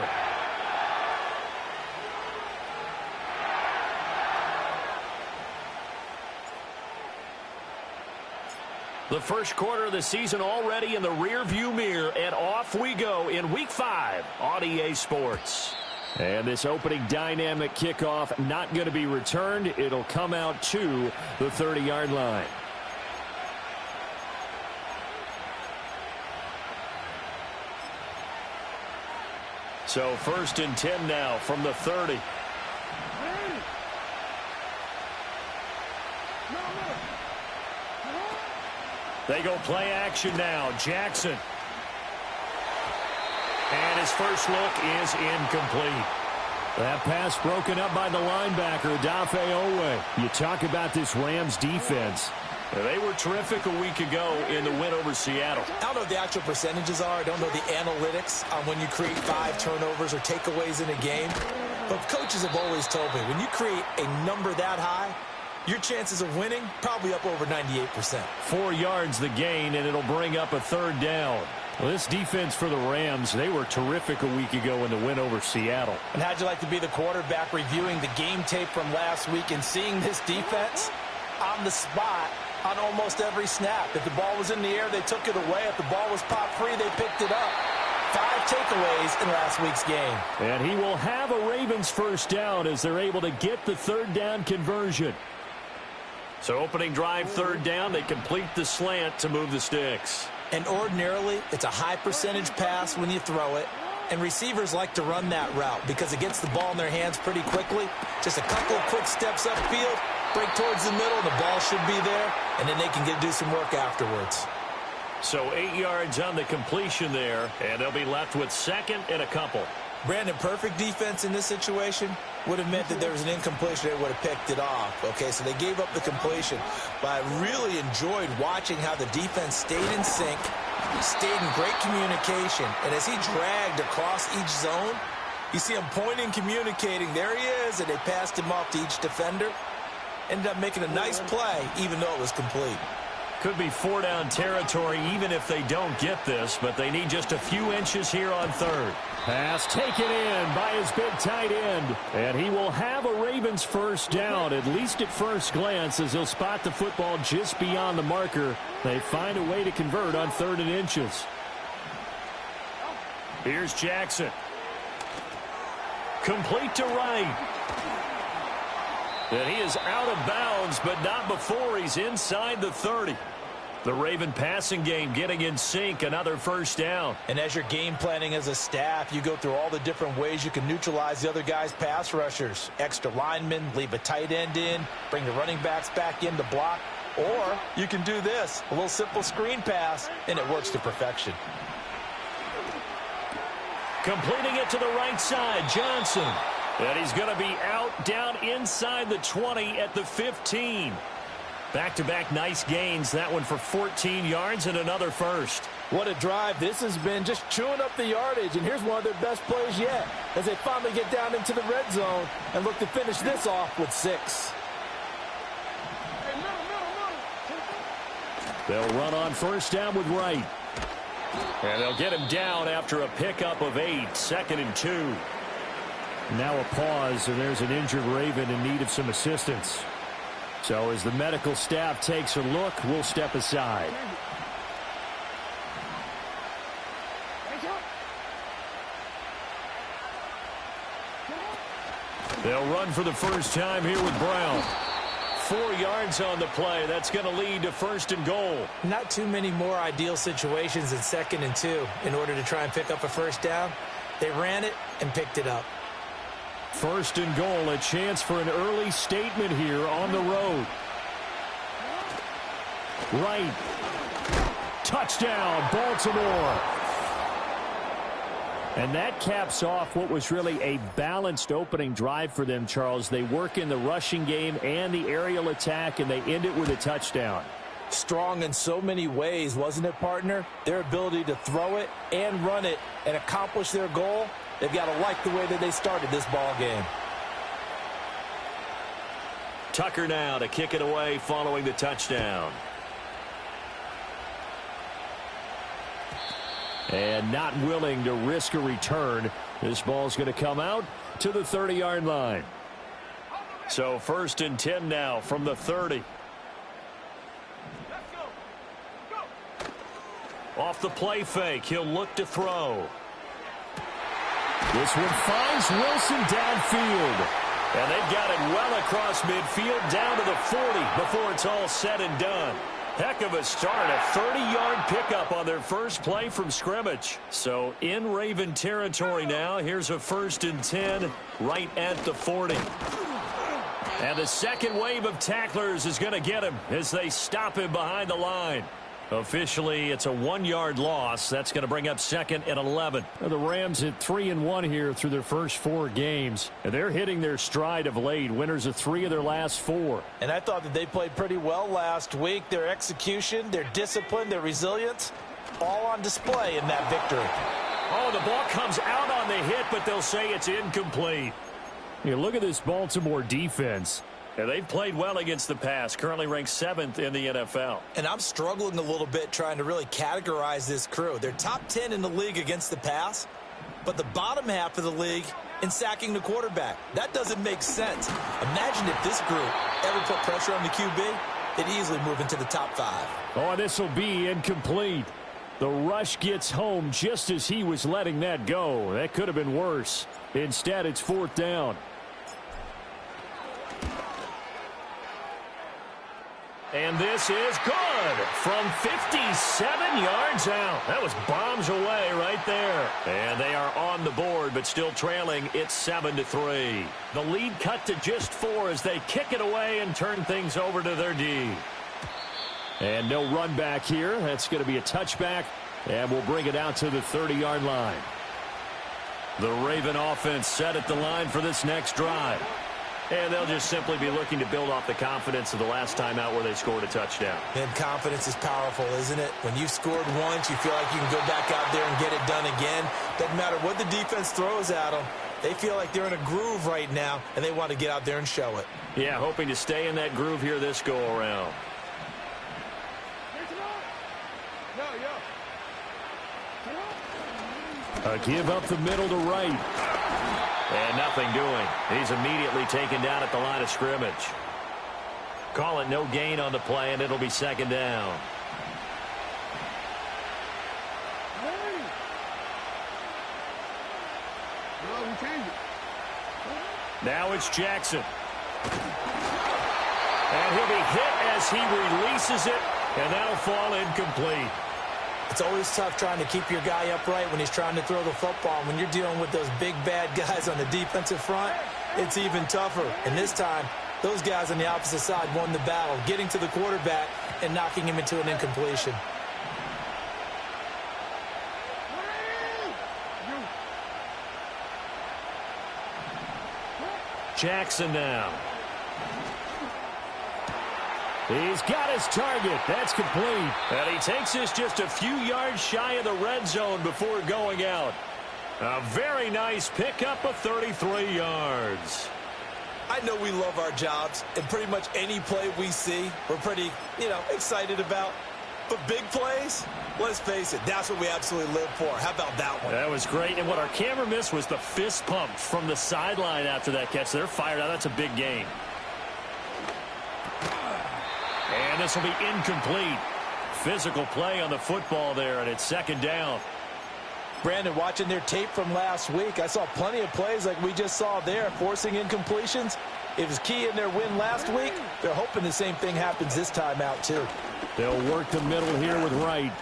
The first quarter of the season already in the rearview mirror, and off we go in Week 5 on EA Sports. And this opening dynamic kickoff not going to be returned. It'll come out to the 30-yard line. So 1st and 10 now from the 30. They go play action now. Jackson. And his first look is incomplete. That pass broken up by the linebacker, Dafe Owe. You talk about this Rams defense. They were terrific a week ago in the win over Seattle. I don't know what the actual percentages are. I don't know the analytics on when you create 5 turnovers or takeaways in a game. But coaches have always told me, when you create a number that high, your chances of winning probably up over 98%. 4 yards the gain, and it'll bring up a 3rd down. Well, this defense for the Rams, they were terrific a week ago in the win over Seattle. And how'd you like to be the quarterback reviewing the game tape from last week and seeing this defense on the spot on almost every snap? If the ball was in the air, they took it away. If the ball was popped free, they picked it up. 5 takeaways in last week's game. And he will have a Ravens first down as they're able to get the 3rd down conversion. So opening drive, 3rd down, they complete the slant to move the sticks. And ordinarily, it's a high percentage pass when you throw it. And receivers like to run that route because it gets the ball in their hands pretty quickly. Just a couple of quick steps upfield, break towards the middle, and the ball should be there. And then they can do some work afterwards. So 8 yards on the completion there, and they'll be left with 2nd and a couple. Brandon, perfect defense in this situation would have meant that there was an incompletion. They would have picked it off. Okay, so they gave up the completion. But I really enjoyed watching how the defense stayed in sync, stayed in great communication. And as he dragged across each zone, you see him pointing, communicating. There he is, and they passed him off to each defender. Ended up making a nice play, even though it was complete. Could be 4-down territory even if they don't get this, but they need just a few inches here on 3rd. Pass taken in by his big tight end, and he will have a Ravens first down, at least at first glance, as he'll spot the football just beyond the marker. They find a way to convert on 3rd and inches. Here's Jackson. Complete to Wright. And he is out of bounds, but not before he's inside the 30. The Raven passing game getting in sync, another first down. And as you're game planning as a staff, you go through all the different ways you can neutralize the other guy's pass rushers. Extra linemen, leave a tight end in, bring the running backs back in to block. Or you can do this, a little simple screen pass, and it works to perfection. Completing it to the right side, Johnson. And he's going to be out down inside the 20 at the 15. Back-to-back nice gains. That one for 14 yards and another first. What a drive. This has been just chewing up the yardage. And here's one of their best plays yet as they finally get down into the red zone and look to finish this off with 6. They'll run on first down with Wright. And they'll get him down after a pickup of 8. 2nd and 2. Now a pause, and there's an injured Raven in need of some assistance. So as the medical staff takes a look, we'll step aside. They'll run for the first time here with Brown. 4 yards on the play. That's going to lead to 1st and goal. Not too many more ideal situations than 2nd and 2 in order to try and pick up a first down. They ran it and picked it up. 1st and goal, a chance for an early statement here on the road. Right. Touchdown, Baltimore. And that caps off what was really a balanced opening drive for them, Charles. They work in the rushing game and the aerial attack, and they end it with a touchdown. Strong in so many ways, wasn't it, partner? Their ability to throw it and run it and accomplish their goal. They've got to like the way that they started this ball game. Tucker now to kick it away following the touchdown. And not willing to risk a return. This ball's going to come out to the 30-yard line. So 1st and 10 now from the 30. Off the play fake, he'll look to throw. This one finds Wilson downfield. And they've got it well across midfield down to the 40 before it's all said and done. Heck of a start, a 30-yard pickup on their first play from scrimmage. So in Raven territory now, here's a 1st and 10 right at the 40. And the second wave of tacklers is going to get him as they stop him behind the line. Officially, it's a 1-yard loss. That's going to bring up 2nd and 11. The Rams hit 3-1 here through their first 4 games. And they're hitting their stride of late. Winners of 3 of their last 4. And I thought that they played pretty well last week. Their execution, their discipline, their resilience, all on display in that victory. Oh, the ball comes out on the hit, but they'll say it's incomplete. You look at this Baltimore defense. And they've played well against the pass, currently ranked 7th in the NFL. And I'm struggling a little bit trying to really categorize this crew. They're top 10 in the league against the pass, but the bottom half of the league in sacking the quarterback. That doesn't make sense. Imagine if this group ever put pressure on the QB, they'd easily move into the top 5. Oh, this will be incomplete. The rush gets home just as he was letting that go. That could have been worse. Instead, it's 4th down. And this is good from 57 yards out. That was bombs away right there. And they are on the board, but still trailing. It's 7-3. The lead cut to just 4 as they kick it away and turn things over to their D. And no run back here. That's going to be a touchback, and we'll bring it out to the 30-yard line. The Raven offense set at the line for this next drive. And they'll just simply be looking to build off the confidence of the last time out where they scored a touchdown. And confidence is powerful, isn't it? When you've scored once, you feel like you can go back out there and get it done again. Doesn't matter what the defense throws at them. They feel like they're in a groove right now, and they want to get out there and show it. Yeah, hoping to stay in that groove here this go-around. A give up the middle to right. And nothing doing. He's immediately taken down at the line of scrimmage. Call it no gain on the play, and it'll be 2nd down. Now it's Jackson. And he'll be hit as he releases it, and that'll fall incomplete. It's always tough trying to keep your guy upright when he's trying to throw the football. When you're dealing with those big, bad guys on the defensive front, it's even tougher. And this time, those guys on the opposite side won the battle, getting to the quarterback and knocking him into an incompletion. Jackson now. He's got his target. That's complete. And he takes this just a few yards shy of the red zone before going out. A very nice pickup of 33 yards. I know we love our jobs, and pretty much any play we see, we're pretty, excited about. But big plays, let's face it, that's what we absolutely live for. How about that one? That was great. And what our camera missed was the fist pump from the sideline after that catch. They're fired out. That's a big gain. And this will be incomplete. Physical play on the football there, and it's 2nd down. Brandon, watching their tape from last week, I saw plenty of plays like we just saw there, forcing incompletions. It was key in their win last week. They're hoping the same thing happens this time out, too. They'll work the middle here with Wright.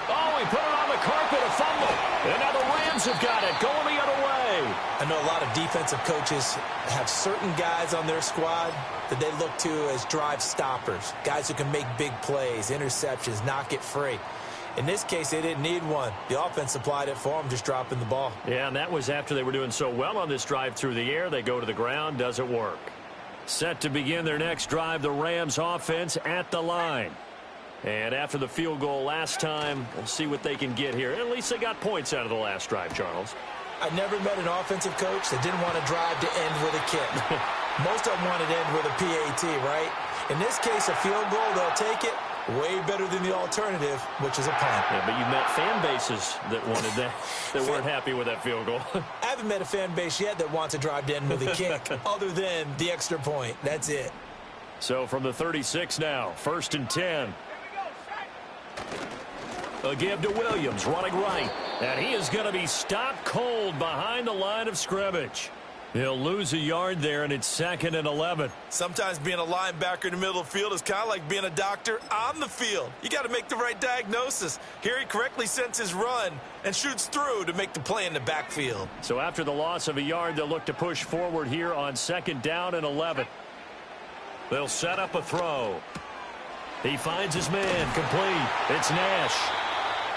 Oh, he put it on the carpet, a fumble. And now the Rams have got it, going the other way. I know a lot of defensive coaches have certain guys on their squad that they look to as drive stoppers, guys who can make big plays, interceptions, knock it free. In this case, they didn't need one. The offense supplied it for them, just dropping the ball. Yeah, and that was after they were doing so well on this drive through the air. They go to the ground, doesn't work. Set to begin their next drive, the Rams offense at the line. And after the field goal last time, we'll see what they can get here. At least they got points out of the last drive, Charles. I never met an offensive coach that didn't want to drive to end with a kick. Most of them want it in with a PAT, right? In this case, a field goal, they'll take it. Way better than the alternative, which is a punt. Yeah, but you met fan bases that wanted that, that weren't happy with that field goal. I haven't met a fan base yet that wants to drive in with a kick other than the extra point. That's it. So from the 36 now, 1st and 10. A give to Williams, running right. And he is going to be stopped cold behind the line of scrimmage. He'll lose a yard there, and it's 2nd and 11. Sometimes being a linebacker in the middle of the field is kind of like being a doctor on the field. You got to make the right diagnosis. Here he correctly sends his run and shoots through to make the play in the backfield. So after the loss of a yard, they'll look to push forward here on 2nd down and 11. They'll set up a throw. He finds his man, complete. It's Nash.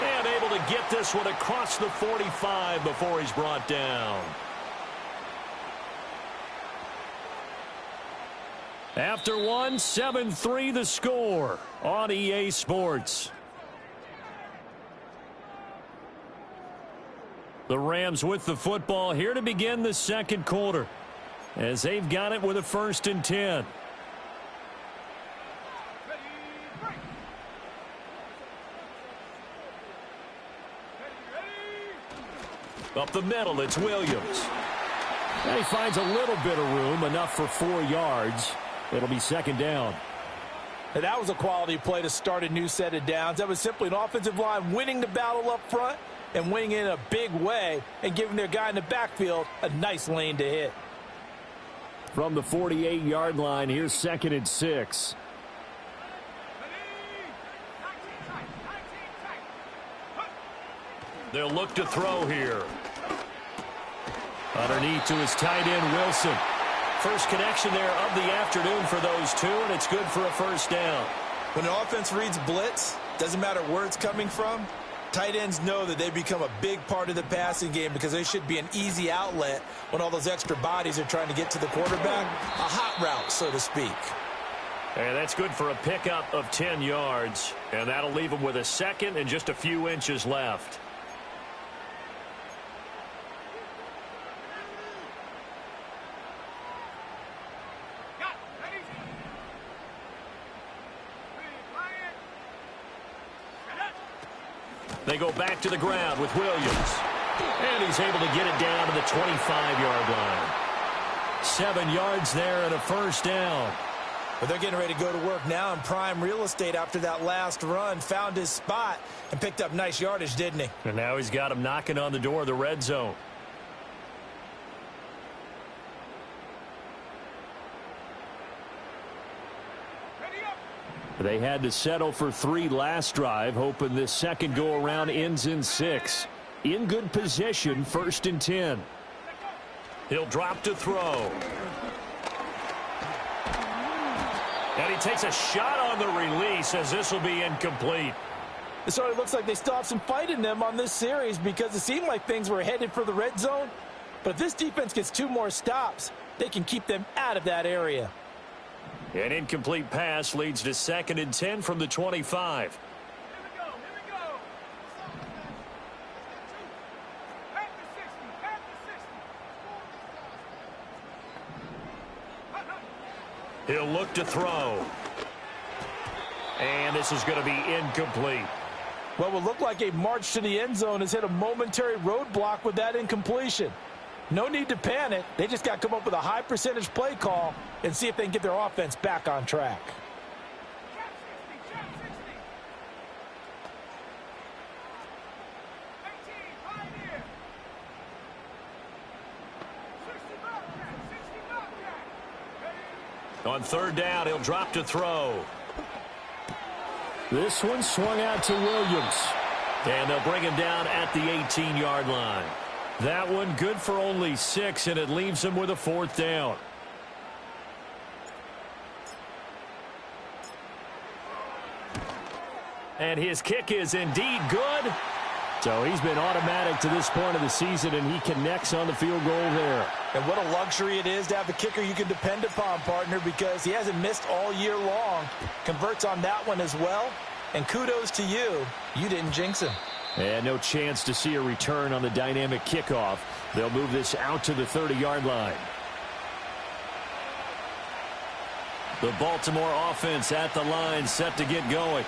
And able to get this one across the 45 before he's brought down. After one, 7-3 the score on EA Sports. The Rams with the football here to begin the second quarter, as they've got it with a 1st and 10. Up the middle, it's Williams. And he finds a little bit of room, enough for 4 yards. It'll be 2nd down. And that was a quality play to start a new set of downs. That was simply an offensive line winning the battle up front and winning in a big way and giving their guy in the backfield a nice lane to hit. From the 48-yard line, here's 2nd and 6. They'll look to throw here. Underneath to his tight end, Wilson. First connection there of the afternoon for those two, and it's good for a 1st down. When an offense reads blitz, doesn't matter where it's coming from, tight ends know that they become a big part of the passing game because they should be an easy outlet when all those extra bodies are trying to get to the quarterback. A hot route, so to speak. And that's good for a pickup of 10 yards, and that'll leave them with a 2nd and just a few inches left. They go back to the ground with Williams. And he's able to get it down to the 25-yard line. 7 yards there and a 1st down. But they're getting ready to go to work now in prime real estate after that last run. Found his spot and picked up nice yardage, didn't he? And now he's got him knocking on the door of the red zone. They had to settle for 3 last drive, hoping this second go-around ends in 6. In good position, 1st and 10. He'll drop to throw. And he takes a shot on the release as this will be incomplete. It sort of looks like they still have some fight in them on this series because it seemed like things were headed for the red zone. But if this defense gets 2 more stops, they can keep them out of that area. An incomplete pass leads to 2nd and 10 from the 25. He'll look to throw. And this is going to be incomplete. What will look like a march to the end zone has hit a momentary roadblock with that incompletion. No need to panic. They just got to come up with a high percentage play call and see if they can get their offense back on track. On 3rd down, he'll drop to throw. This one swung out to Williams. And they'll bring him down at the 18-yard line. That one good for only 6, and it leaves him with a 4th down. And his kick is indeed good. So he's been automatic to this point of the season, and he connects on the field goal there. And what a luxury it is to have a kicker you can depend upon, partner, because he hasn't missed all year long. Converts on that one as well. And kudos to you. You didn't jinx him. And no chance to see a return on the dynamic kickoff. They'll move this out to the 30-yard line. The Baltimore offense at the line, set to get going.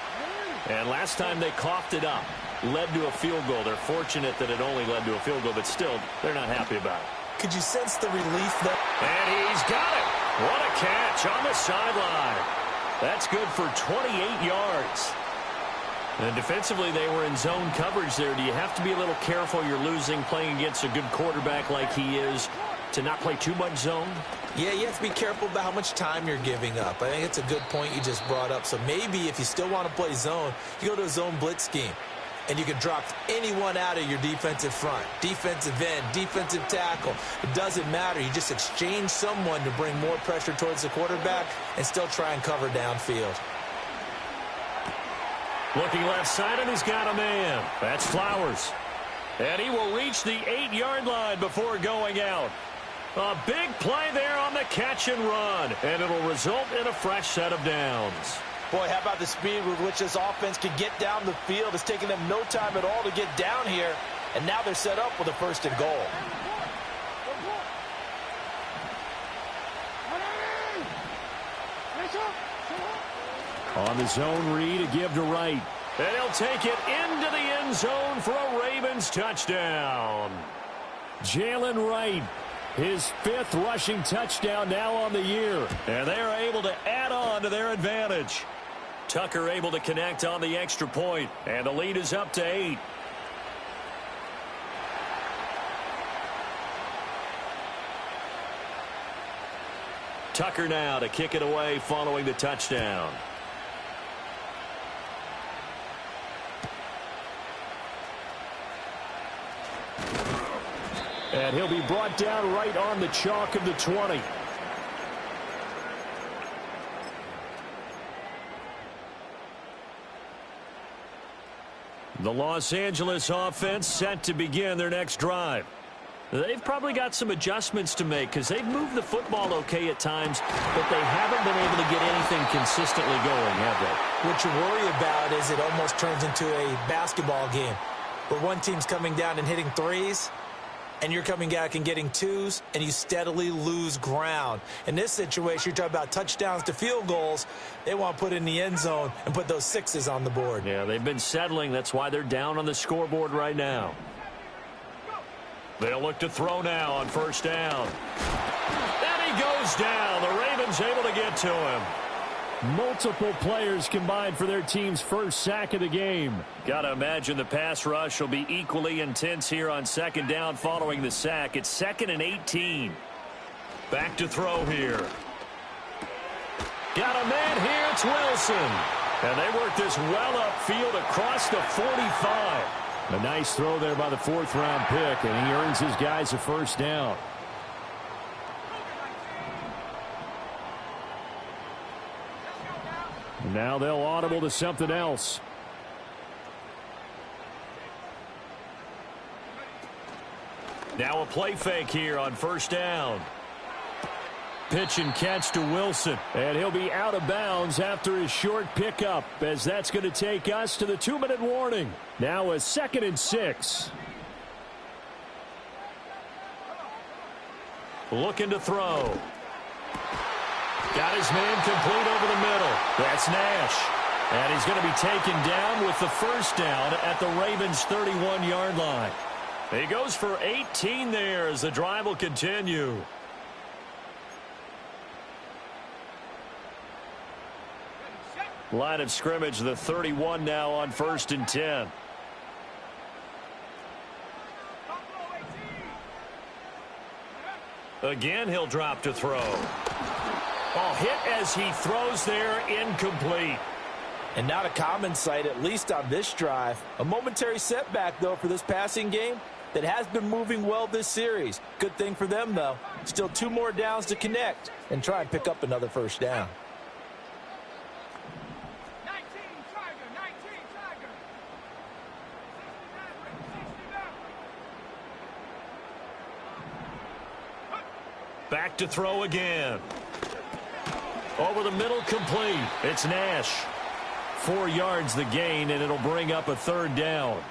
And last time they coughed it up, led to a field goal. They're fortunate that it only led to a field goal, but still, they're not happy about it. Could you sense the relief there? And he's got it. What a catch on the sideline. That's good for 28 yards. And defensively, they were in zone coverage there. Do you have to be a little careful? You're losing, playing against a good quarterback like he is, to not play too much zone? Yeah, you have to be careful about how much time you're giving up. I think it's a good point you just brought up. So maybe if you still want to play zone, you go to a zone blitz scheme. And you can drop anyone out of your defensive front. Defensive end, defensive tackle. It doesn't matter. You just exchange someone to bring more pressure towards the quarterback and still try and cover downfield. Looking left side, and he's got a man. That's Flowers. And he will reach the 8-yard line before going out. A big play there on the catch and run. And it'll result in a fresh set of downs. Boy, how about the speed with which this offense could get down the field? It's taken them no time at all to get down here. And now they're set up with a first and goal. On the zone read, a give to Wright. And he'll take it into the end zone for a Ravens touchdown. Jalen Wright, his 5th rushing touchdown now on the year. And they're able to add on to their advantage. Tucker able to connect on the extra point, and the lead is up to 8. Tucker now to kick it away following the touchdown. And he'll be brought down right on the chalk of the 20. The Los Angeles offense set to begin their next drive. They've probably got some adjustments to make because they've moved the football okay at times, but they haven't been able to get anything consistently going, have they? What you worry about is it almost turns into a basketball game where one team's coming down and hitting threes, and you're coming back and getting twos, and you steadily lose ground. In this situation, you're talking about touchdowns to field goals. They want to put in the end zone and put those 6s on the board. Yeah, they've been settling. That's why they're down on the scoreboard right now. They'll look to throw now on first down. And he goes down. The Ravens able to get to him. Multiple players combined for their team's first sack of the game. Gotta imagine the pass rush will be equally intense here on second down following the sack. It's 2nd and 18. Back to throw here. Got a man here. It's Wilson. And they work this well upfield across the 45. A nice throw there by the 4th-round pick, and he earns his guys a first down. Now they'll audible to something else. Now a play fake here on first down. Pitch and catch to Wilson, and he'll be out of bounds after his short pickup, as that's going to take us to the 2-minute warning. Now a 2nd and 6. Looking to throw. Got his man complete over the middle. That's Nash. And he's going to be taken down with the first down at the Ravens' 31-yard line. He goes for 18 there as the drive will continue. Line of scrimmage, the 31 now on 1st and 10. Again, he'll drop to throw. Oh, hit as he throws there, incomplete. And not a common sight, at least on this drive. A momentary setback, though, for this passing game that has been moving well this series. Good thing for them, though. Still 2 more downs to connect and try and pick up another first down. Back to throw again. Over the middle, complete. It's Nash. 4 yards the gain, and it'll bring up a 3rd down.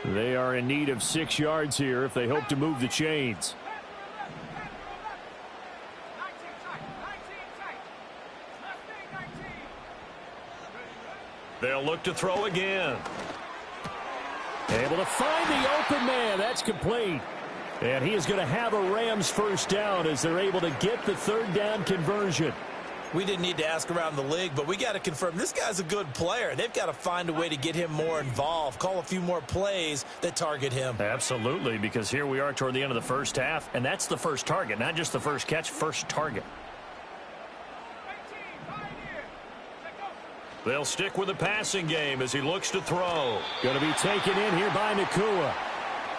They are in need of 6 yards here if they hope to move the chains. They'll look to throw again. Able to find the open man. That's complete. And he is going to have a Rams first down as they're able to get the third down conversion. We didn't need to ask around the league, but we got to confirm this guy's a good player. They've got to find a way to get him more involved, call a few more plays that target him. Absolutely, because here we are toward the end of the first half, and that's the first target, not just the first catch, first target. They'll stick with the passing game as he looks to throw. Going to be taken in here by Nakua.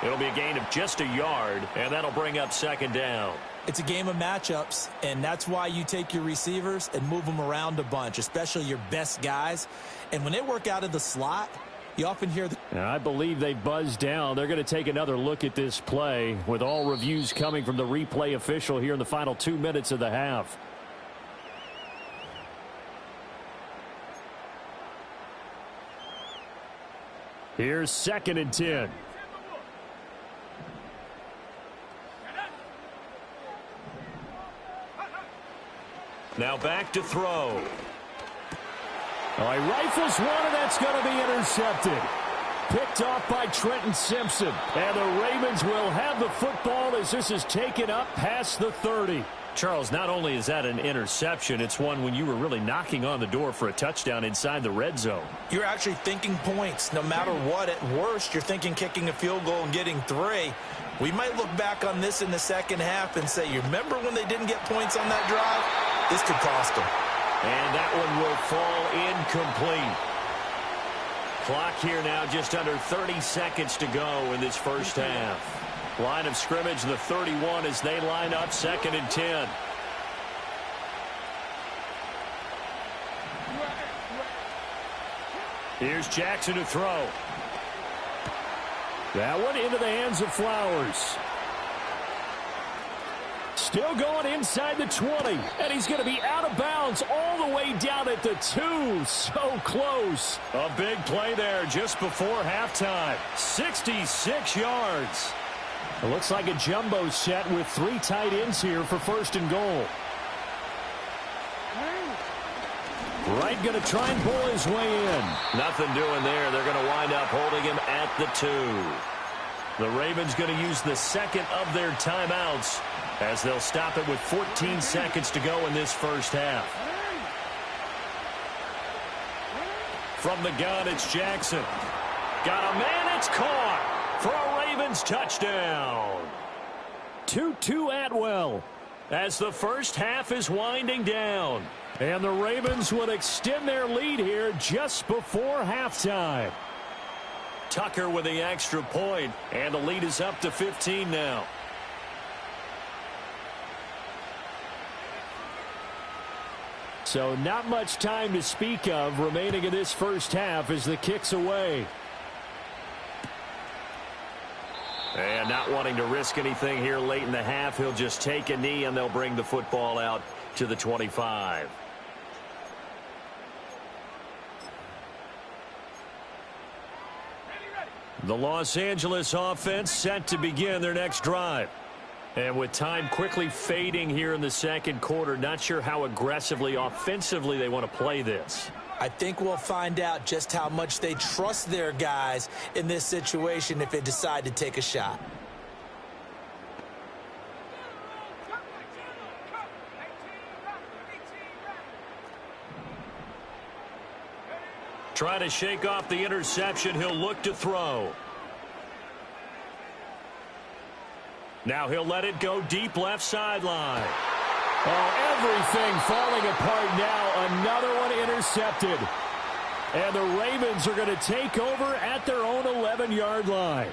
It'll be a gain of just a yard, and that'll bring up second down. It's a game of matchups, and that's why you take your receivers and move them around a bunch, especially your best guys. And when they work out of the slot, you often hear the... I believe they buzzed down. They're going to take another look at this play with all reviews coming from the replay official here in the final 2 minutes of the half. Here's 2nd and 10. Now back to throw. All right, rifles one, and that's going to be intercepted. Picked off by Trenton Simpson. And the Ravens will have the football as this is taken up past the 30. Charles, not only is that an interception, it's one when you were really knocking on the door for a touchdown inside the red zone. You're actually thinking points. No matter what, at worst, you're thinking kicking a field goal and getting 3. We might look back on this in the second half and say, you remember when they didn't get points on that drive? This could cost them. And that one will fall incomplete. Clock here now just under 30 seconds to go in this first half. Line of scrimmage, the 31 as they line up 2nd and 10. Here's Jackson to throw. That one into the hands of Flowers. Still going inside the 20, and he's going to be out of bounds all the way down at the 2. So close. A big play there just before halftime. 66 yards. It looks like a jumbo set with 3 tight ends here for 1st and goal. Wright going to try and pull his way in. Nothing doing there. They're going to wind up holding him at the 2. The Ravens going to use the second of their timeouts as they'll stop it with 14 seconds to go in this first half. From the gun, it's Jackson. Got a man, it's caught for a Ravens touchdown. 2-2 Atwell. As the first half is winding down. And the Ravens would extend their lead here just before halftime. Tucker with the extra point, and the lead is up to 15 now. So not much time to speak of remaining in this first half as the kick's away. And not wanting to risk anything here late in the half, he'll just take a knee and they'll bring the football out to the 25. The Los Angeles offense set to begin their next drive. And with time quickly fading here in the second quarter, not sure how aggressively, offensively they want to play this. I think we'll find out just how much they trust their guys in this situation if they decide to take a shot. Trying to shake off the interception, he'll look to throw. Now he'll let it go deep left sideline. Oh, everything falling apart now. Another one intercepted. And the Ravens are going to take over at their own 11-yard line.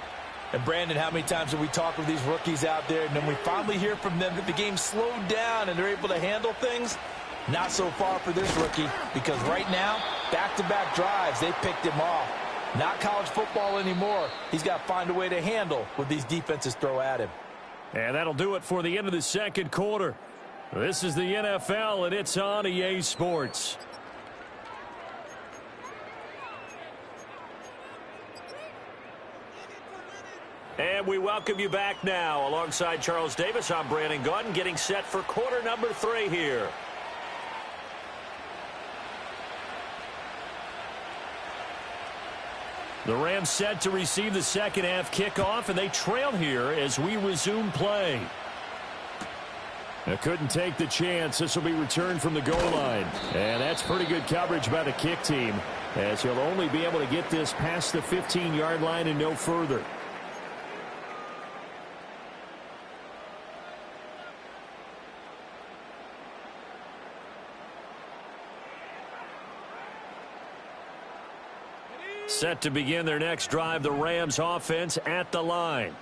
And Brandon, how many times have we talked with these rookies out there, and then we finally hear from them that the game slowed down and they're able to handle things? Not so far for this rookie, because right now, back-to-back drives, they picked him off. Not college football anymore. He's got to find a way to handle what these defenses throw at him. And that'll do it for the end of the second quarter. This is the NFL, and it's on EA Sports. And we welcome you back now. Alongside Charles Davis, I'm Brandon Gaudin, getting set for quarter number 3 here. The Rams set to receive the second half kickoff, and they trail here as we resume play. They couldn't take the chance. This will be returned from the goal line. And that's pretty good coverage by the kick team, as he'll only be able to get this past the 15-yard line and no further. Set to begin their next drive, the Rams offense at the line.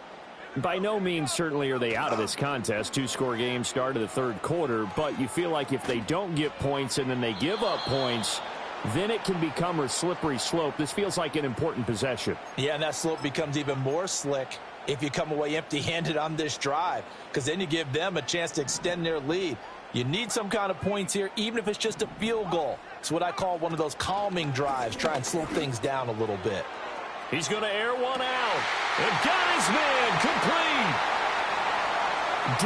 By no means certainly are they out of this contest. 2-score game start of the third quarter, but you feel like if they don't get points and then they give up points, then it can become a slippery slope. This feels like an important possession. Yeah, and that slope becomes even more slick if you come away empty-handed on this drive, because then you give them a chance to extend their lead. You need some kind of points here, even if it's just a field goal. It's what I call one of those calming drives. Try and slow things down a little bit. He's going to air one out. And got his man complete.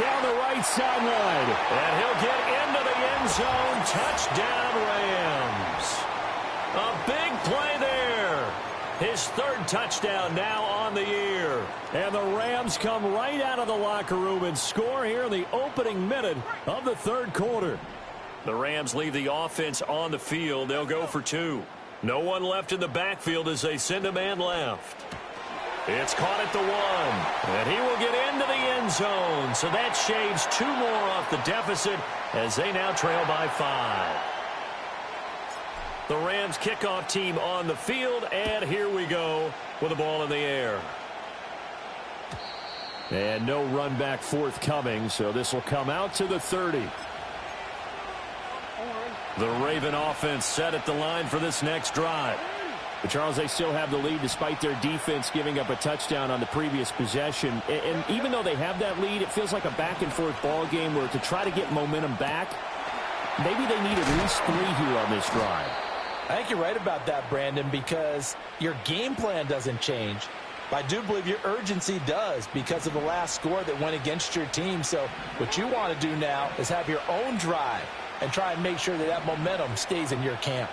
Down the right sideline. And he'll get into the end zone. Touchdown, Rams. A big play there. His third touchdown now on the year. And the Rams come right out of the locker room and score here in the opening minute of the third quarter. The Rams leave the offense on the field. They'll go for 2. No one left in the backfield as they send a man left. It's caught at the 1. And he will get into the end zone. So that shaves 2 more off the deficit as they now trail by 5. The Rams kickoff team on the field, and here we go with the ball in the air. And no run back forthcoming, so this will come out to the 30. The Raven offense set at the line for this next drive. But Charles, they still have the lead despite their defense giving up a touchdown on the previous possession. And even though they have that lead, it feels like a back-and-forth ball game where to try to get momentum back, maybe they need at least 3 here on this drive. I think you're right about that, Brandon, because your game plan doesn't change. But I do believe your urgency does because of the last score that went against your team. So what you want to do now is have your own drive and try and make sure that that momentum stays in your camp.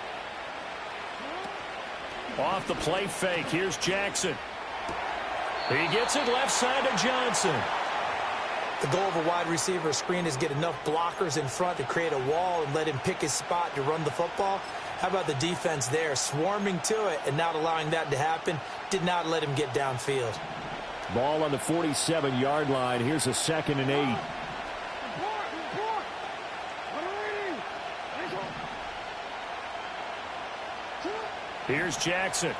Off the play fake, here's Jackson. He gets it left side to Johnson. The goal of a wide receiver screen is get enough blockers in front to create a wall and let him pick his spot to run the football. How about the defense there, swarming to it and not allowing that to happen? Did not let him get downfield. Ball on the 47-yard line. Here's a 2nd and 8. Here's Jackson.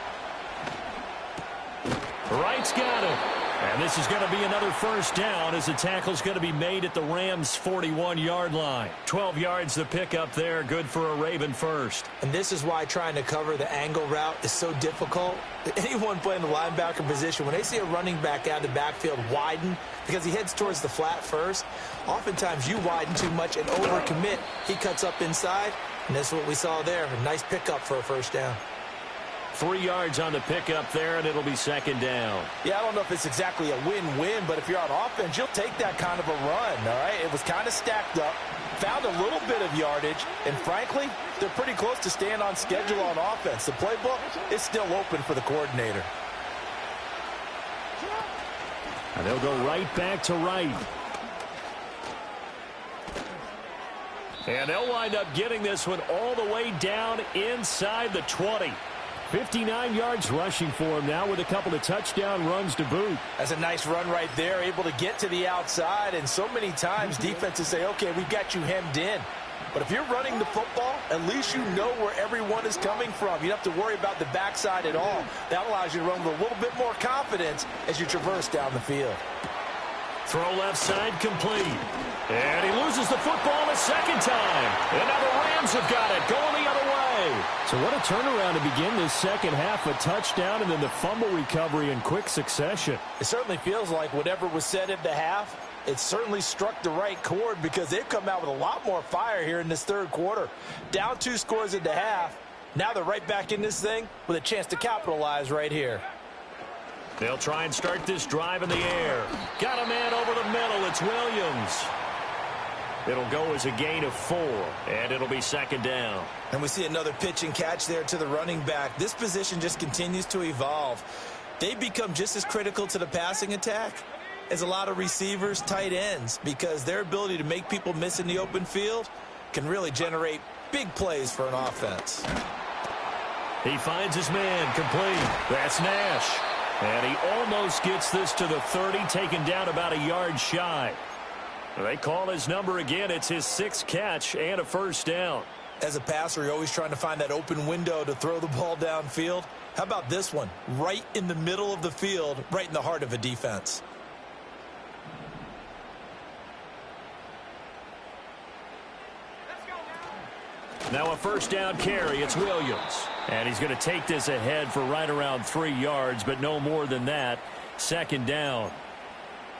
Wright's got it. And this is going to be another first down as the tackle's going to be made at the Rams' 41-yard line. 12 yards to pick up there. Good for a Raven first. And this is why trying to cover the angle route is so difficult. Anyone playing the linebacker position, when they see a running back out of the backfield widen because he heads towards the flat first, oftentimes you widen too much and overcommit. He cuts up inside, and that's what we saw there. A nice pickup for a first down. 3 yards on the pickup there, and it'll be 2nd down. Yeah, I don't know if it's exactly a win-win, but if you're on offense, you'll take that kind of a run, all right? It was kind of stacked up, found a little bit of yardage, and frankly, they're pretty close to staying on schedule on offense. The playbook is still open for the coordinator. And they'll go right back to Wright. And they'll wind up getting this one all the way down inside the 20. 59 yards rushing for him now with a couple of touchdown runs to boot. That's a nice run right there, able to get to the outside. And so many times defenses say, okay, we've got you hemmed in. But if you're running the football, at least you know where everyone is coming from. You don't have to worry about the backside at all. That allows you to run with a little bit more confidence as you traverse down the field. Throw left side complete. And he loses the football a second time. And now the Rams have got it going the other way. So what a turnaround to begin this second half. A touchdown and then the fumble recovery in quick succession. It certainly feels like whatever was said at the half, it certainly struck the right chord because they've come out with a lot more fire here in this third quarter. Down 2 scores at the half. Now they're right back in this thing with a chance to capitalize right here. They'll try and start this drive in the air. Got a man over the middle. It's Williams. It'll go as a gain of 4, and it'll be second down. And we see another pitch and catch there to the running back. This position just continues to evolve. They become just as critical to the passing attack as a lot of receivers, tight ends, because their ability to make people miss in the open field can really generate big plays for an offense. He finds his man complete. That's Nash. And he almost gets this to the 30, taken down about a yard shy. They call his number again. It's his 6th catch and a first down. As a passer, you're always trying to find that open window to throw the ball downfield. How about this one? Right in the middle of the field, right in the heart of a defense. Now a first down carry. It's Williams. And he's going to take this ahead for right around 3 yards, but no more than that. Second down.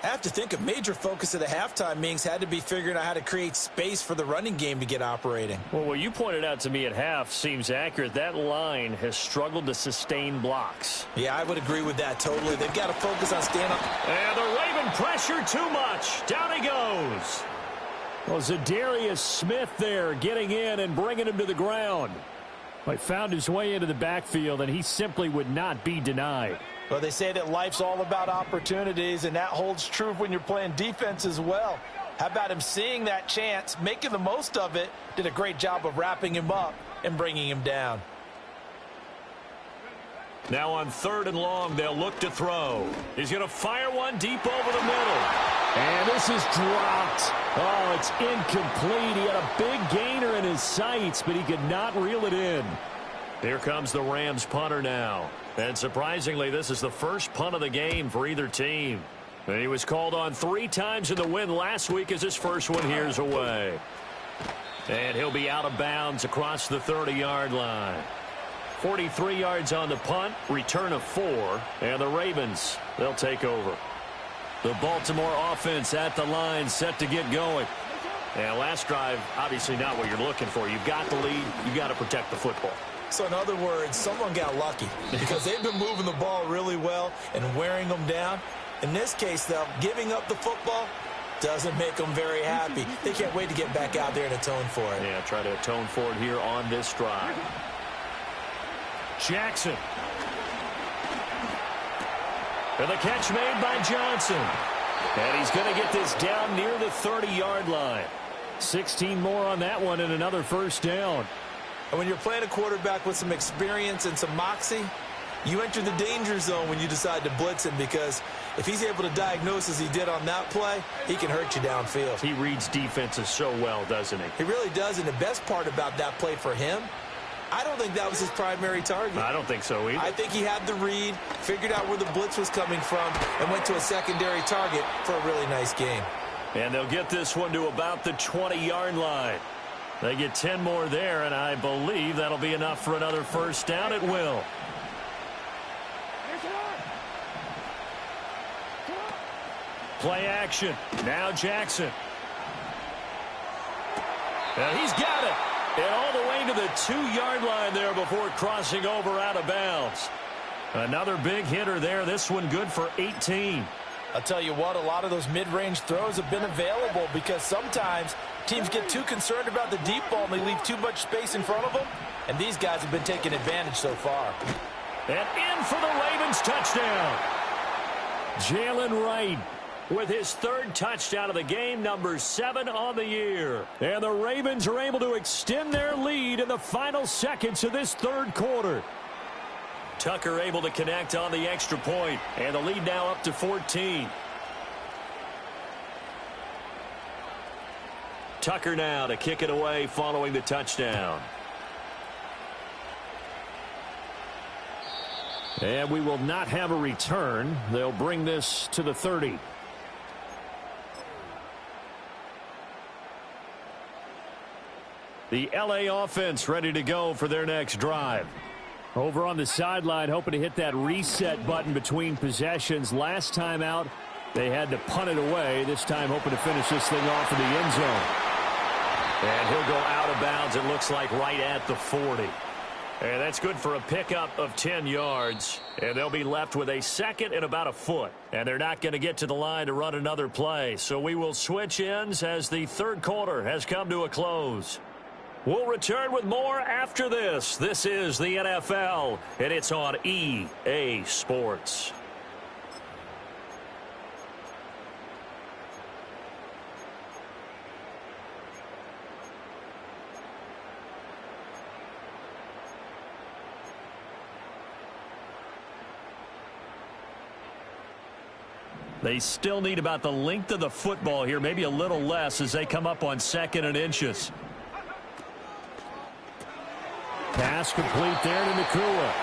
I have to think a major focus of the halftime meetings had to be figuring out how to create space for the running game to get operating. Well, what you pointed out to me at half seems accurate. That line has struggled to sustain blocks. Yeah, I would agree with that totally. They've got to focus on staying up. And the Raven pressure too much. Down he goes. Well, Zadarius Smith there getting in and bringing him to the ground. He found his way into the backfield, and he simply would not be denied. Well, they say that life's all about opportunities, and that holds true when you're playing defense as well. How about him seeing that chance, making the most of it, did a great job of wrapping him up and bringing him down. Now on 3rd and long, they'll look to throw. He's going to fire one deep over the middle. And this is dropped. Oh, it's incomplete. He had a big gainer in his sights, but he could not reel it in. Here comes the Rams punter now. And surprisingly, this is the first punt of the game for either team. And he was called on 3 times in the win last week as his first one here's away. And he'll be out of bounds across the 30-yard line. 43 yards on the punt, return of 4, and the Ravens, they'll take over. The Baltimore offense at the line, set to get going. And last drive, obviously not what you're looking for. You've got the lead. You've got to protect the football. So in other words, someone got lucky because they've been moving the ball really well and wearing them down. In this case, though, giving up the football doesn't make them very happy. They can't wait to get back out there and atone for it. Yeah, try to atone for it here on this drive. Jackson. And the catch made by Johnson. And he's going to get this down near the 30-yard line. 16 more on that one and another first down. And when you're playing a quarterback with some experience and some moxie, you enter the danger zone when you decide to blitz him, because if he's able to diagnose as he did on that play, he can hurt you downfield. He reads defenses so well, doesn't he? He really does, and the best part about that play for him, I don't think that was his primary target. I don't think so either. I think he had the read, figured out where the blitz was coming from, and went to a secondary target for a really nice game. And they'll get this one to about the 20-yard line. They get 10 more there, and I believe that'll be enough for another first down. It will. Play action. Now Jackson. And he's got it. And all the way to the 2-yard line there before crossing over out of bounds. Another big hitter there. This one good for 18. I'll tell you what, a lot of those mid-range throws have been available because sometimes teams get too concerned about the deep ball and they leave too much space in front of them. And these guys have been taking advantage so far. And in for the Ravens touchdown. Jalen Wright with his 3rd touchdown of the game, number 7 on the year. And the Ravens are able to extend their lead in the final seconds of this 3rd quarter. Tucker able to connect on the extra point, and the lead now up to 14. Tucker now to kick it away following the touchdown. And we will not have a return. They'll bring this to the 30. The LA offense ready to go for their next drive. Over on the sideline, hoping to hit that reset button between possessions. Last time out, they had to punt it away. This time hoping to finish this thing off in the end zone. And he'll go out of bounds, it looks like, right at the 40. And that's good for a pickup of 10 yards. And they'll be left with a second and about a foot. And they're not going to get to the line to run another play. So we will switch ends as the third quarter has come to a close. We'll return with more after this. This is the NFL, and it's on EA Sports. They still need about the length of the football here, maybe a little less as they come up on 2nd and inches. Pass complete there to Nakua.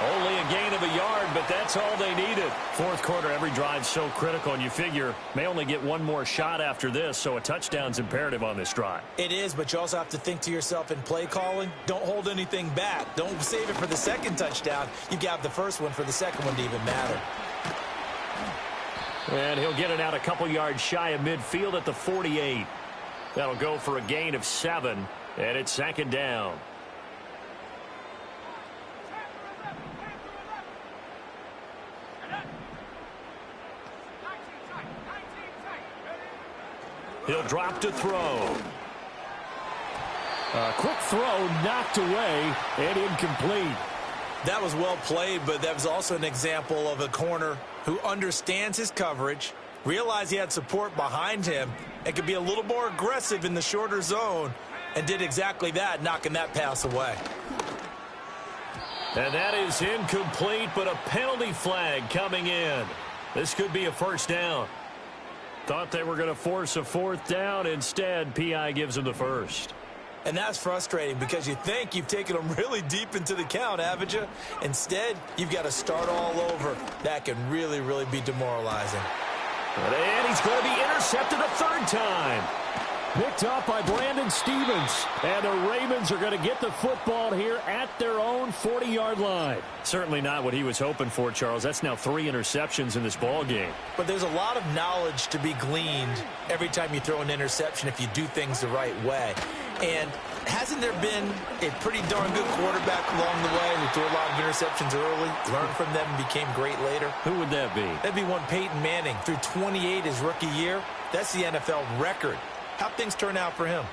Only a gain of a yard, but that's all they needed. Fourth quarter, every drive's so critical, and you figure may only get one more shot after this, so a touchdown's imperative on this drive. It is, but you also have to think to yourself in play calling, don't hold anything back. Don't save it for the second touchdown. You got the first one for the second one to even matter. And he'll get it out a couple yards shy of midfield at the 48. That'll go for a gain of 7, and it's 2nd down. He'll drop to throw. A quick throw knocked away and incomplete. That was well played, but that was also an example of a corner who understands his coverage, realized he had support behind him, and could be a little more aggressive in the shorter zone, and did exactly that, knocking that pass away. And that is incomplete, but a penalty flag coming in. This could be a first down. Thought they were going to force a 4th down. Instead, P.I. gives them the first. And that's frustrating because you think you've taken them really deep into the count, haven't you? Instead, you've got to start all over. That can really, really be demoralizing. And he's going to be intercepted a 3rd time. Picked off by Brandon Stevens. And the Ravens are going to get the football here at their own 40-yard line. Certainly not what he was hoping for, Charles. That's now 3 interceptions in this ball game. But there's a lot of knowledge to be gleaned every time you throw an interception if you do things the right way. And hasn't there been a pretty darn good quarterback along the way who threw a lot of interceptions early, learned from them, and became great later? Who would that be? That'd be one Peyton Manning. Threw 28 his rookie year. That's the NFL record. How'd things turn out for him?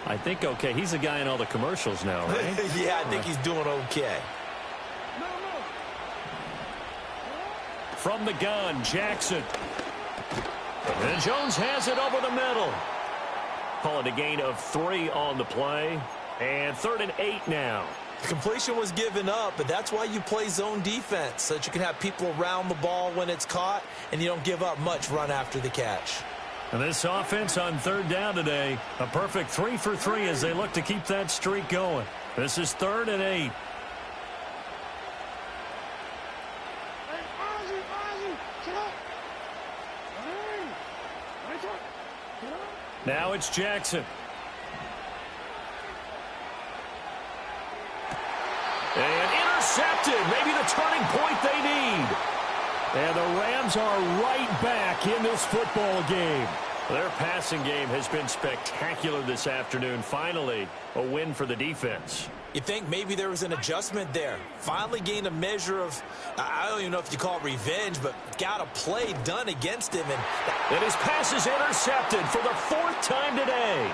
I think okay. He's the guy in all the commercials now, right? Yeah, I think he's doing okay. From the gun, Jackson. And Jones has it over the middle. Call it a gain of 3 on the play. And 3rd and 8 now. The completion was given up, but that's why you play zone defense, so that you can have people around the ball when it's caught, and you don't give up much run after the catch. And this offense on 3rd down today, a perfect 3 for 3 as they look to keep that streak going. This is 3rd and 8. Now it's Jackson. And intercepted. Maybe the turning point they need. And the Rams are right back in this football game. Their passing game has been spectacular this afternoon. Finally, a win for the defense. You think maybe there was an adjustment there. Finally gained a measure of, I don't even know if you call it revenge, but got a play done against him. And his pass is intercepted for the 4th time today.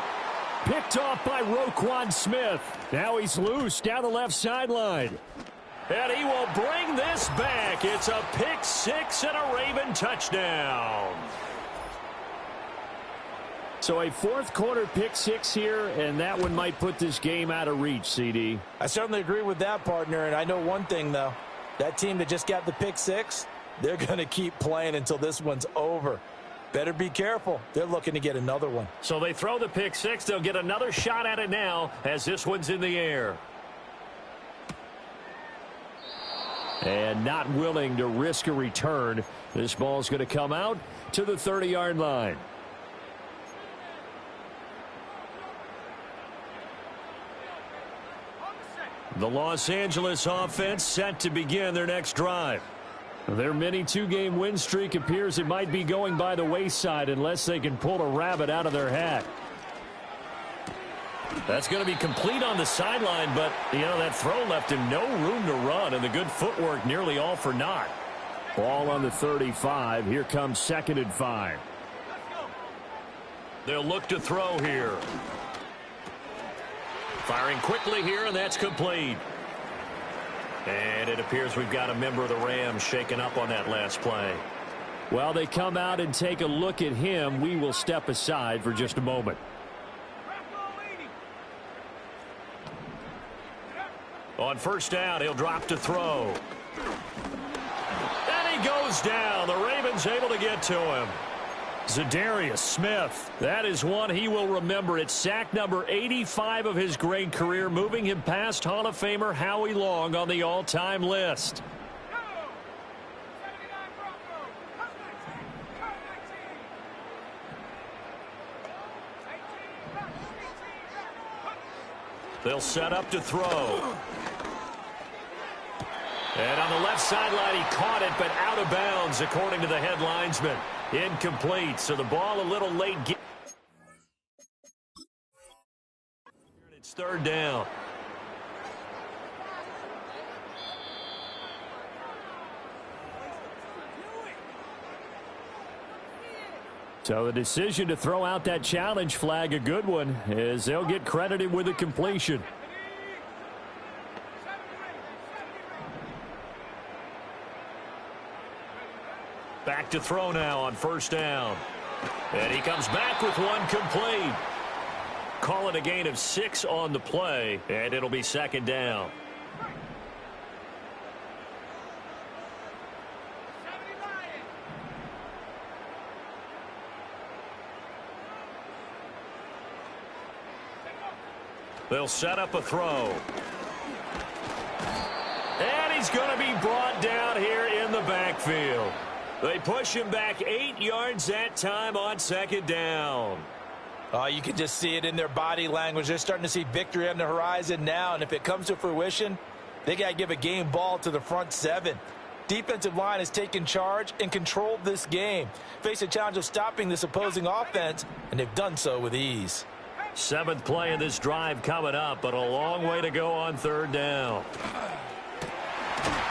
Picked off by Roquan Smith. Now he's loose down the left sideline. And he will bring this back. It's a pick 6 and a Raven touchdown. So a 4th quarter pick 6 here, and that one might put this game out of reach, CD. I certainly agree with that, partner, and I know one thing, though. That team that just got the pick 6, they're going to keep playing until this one's over. Better be careful. They're looking to get another one. So they throw the pick 6. They'll get another shot at it now as this one's in the air. And not willing to risk a return. This ball's going to come out to the 30-yard line. The Los Angeles offense set to begin their next drive. Their mini 2-game win streak appears it might be going by the wayside unless they can pull a rabbit out of their hat. That's going to be complete on the sideline, but, that throw left him no room to run, and the good footwork nearly all for naught. Ball on the 35. Here comes 2nd and 5. They'll look to throw here. Firing quickly here, and that's complete. And it appears we've got a member of the Rams shaken up on that last play. Well, they come out and take a look at him. We will step aside for just a moment. On first down, he'll drop to throw. And he goes down. The Ravens able to get to him. Zadarius Smith. That is one he will remember. It's sack number 85 of his great career, moving him past Hall of Famer Howie Long on the all-time list. They'll set up to throw. And on the left sideline, he caught it, but out of bounds, according to the head linesman. Incomplete, so the ball a little late. It's 3rd down. So the decision to throw out that challenge flag, a good one, as they'll get credited with a completion. Back to throw now on first down. And he comes back with one complete. Call it a gain of 6 on the play, and it'll be 2nd down. They'll set up a throw. And he's going to be brought down here in the backfield. They push him back 8 yards that time on 2nd down. Oh, you can just see it in their body language. They're starting to see victory on the horizon now, and if it comes to fruition, they got to give a game ball to the front 7. Defensive line has taken charge and controlled this game. Face a challenge of stopping this opposing offense, and they've done so with ease. 7th play of this drive coming up, but a long way to go on 3rd down.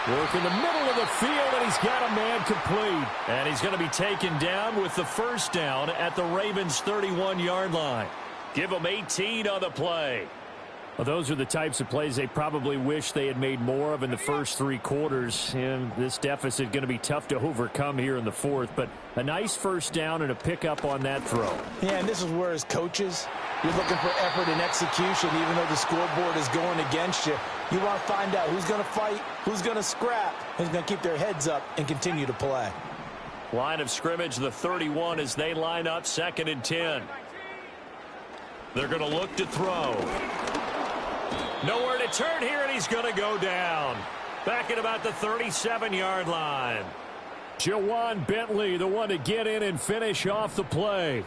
Work in the middle of the field, and he's got a man complete. And he's going to be taken down with the first down at the Ravens' 31-yard line. Give them 18 on the play. Well, those are the types of plays they probably wish they had made more of in the first 3 quarters. And this deficit going to be tough to overcome here in the 4th. But a nice first down and a pickup on that throw. Yeah, and this is where, as coaches, you're looking for effort and execution, even though the scoreboard is going against you. You want to find out who's going to fight, who's going to scrap, who's going to keep their heads up and continue to play. Line of scrimmage, the 31 as they line up, 2nd and 10. They're going to look to throw. Nowhere to turn here, and he's going to go down. Back at about the 37-yard line. Jawan Bentley, the one to get in and finish off the play.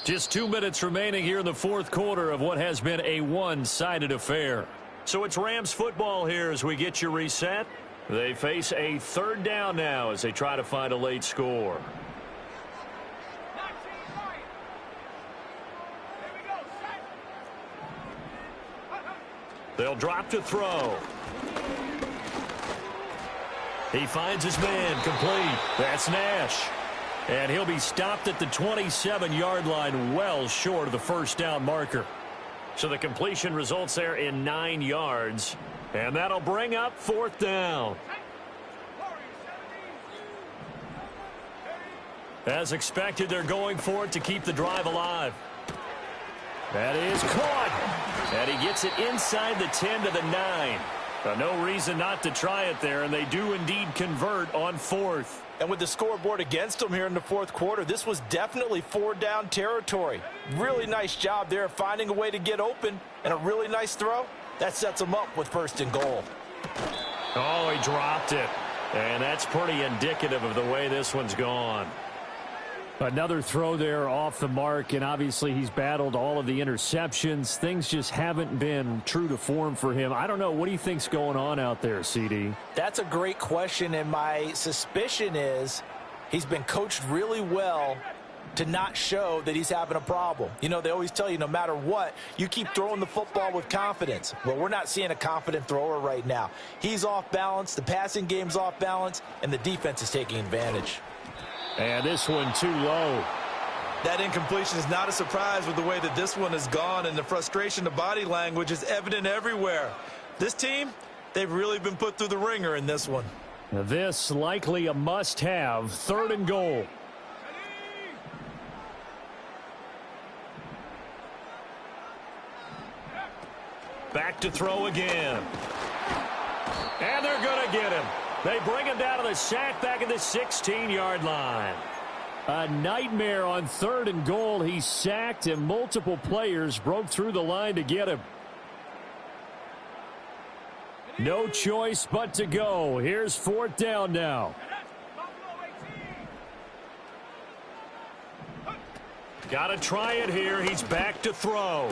Just 2 minutes remaining here in the 4th quarter of what has been a one-sided affair. So it's Rams football here as we get you reset. They face a 3rd down now as they try to find a late score. They'll drop to throw. He finds his man complete. That's Nash. And he'll be stopped at the 27-yard line, well short of the first down marker. So the completion results there in 9 yards. And that'll bring up 4th down. As expected, they're going for it to keep the drive alive. That is caught. And he gets it inside the 10 to the 9. No reason not to try it there, and they do indeed convert on 4th. And with the scoreboard against them here in the 4th quarter, this was definitely 4-down territory. Really nice job there finding a way to get open, and a really nice throw. That sets them up with 1st and goal. Oh, he dropped it. And that's pretty indicative of the way this one's gone. Another throw there off the mark, and obviously he's battled all of the interceptions. Things just haven't been true to form for him. I don't know. What do you think's going on out there, CD? That's a great question, and my suspicion is he's been coached really well to not show that he's having a problem. You know, they always tell you no matter what, you keep throwing the football with confidence. Well, we're not seeing a confident thrower right now. He's off balance, the passing game's off balance, and the defense is taking advantage. And this one too low. That incompletion is not a surprise with the way that this one has gone, and the frustration, the body language is evident everywhere. This team, they've really been put through the ringer in this one. This likely a must-have, 3rd and goal. Back to throw again. And they're going to get him. They bring him down to the sack back at the 16-yard line. A nightmare on 3rd and goal. He's sacked, and multiple players broke through the line to get him. No choice but to go. Here's 4th down now. Got to try it here. He's back to throw.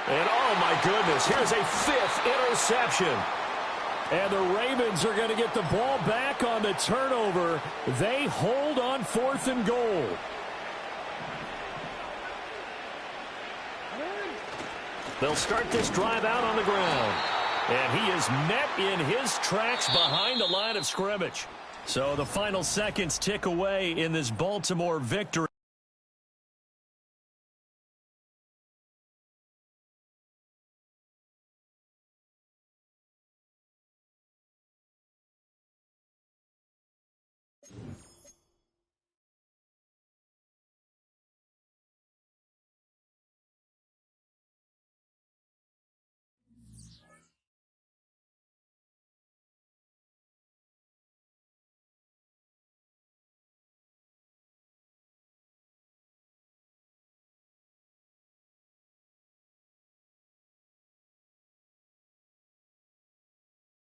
And, oh, my goodness, here's a 5th interception. And the Ravens are going to get the ball back on the turnover. They hold on 4th and goal. They'll start this drive out on the ground. And he is met in his tracks behind the line of scrimmage. So the final seconds tick away in this Baltimore victory.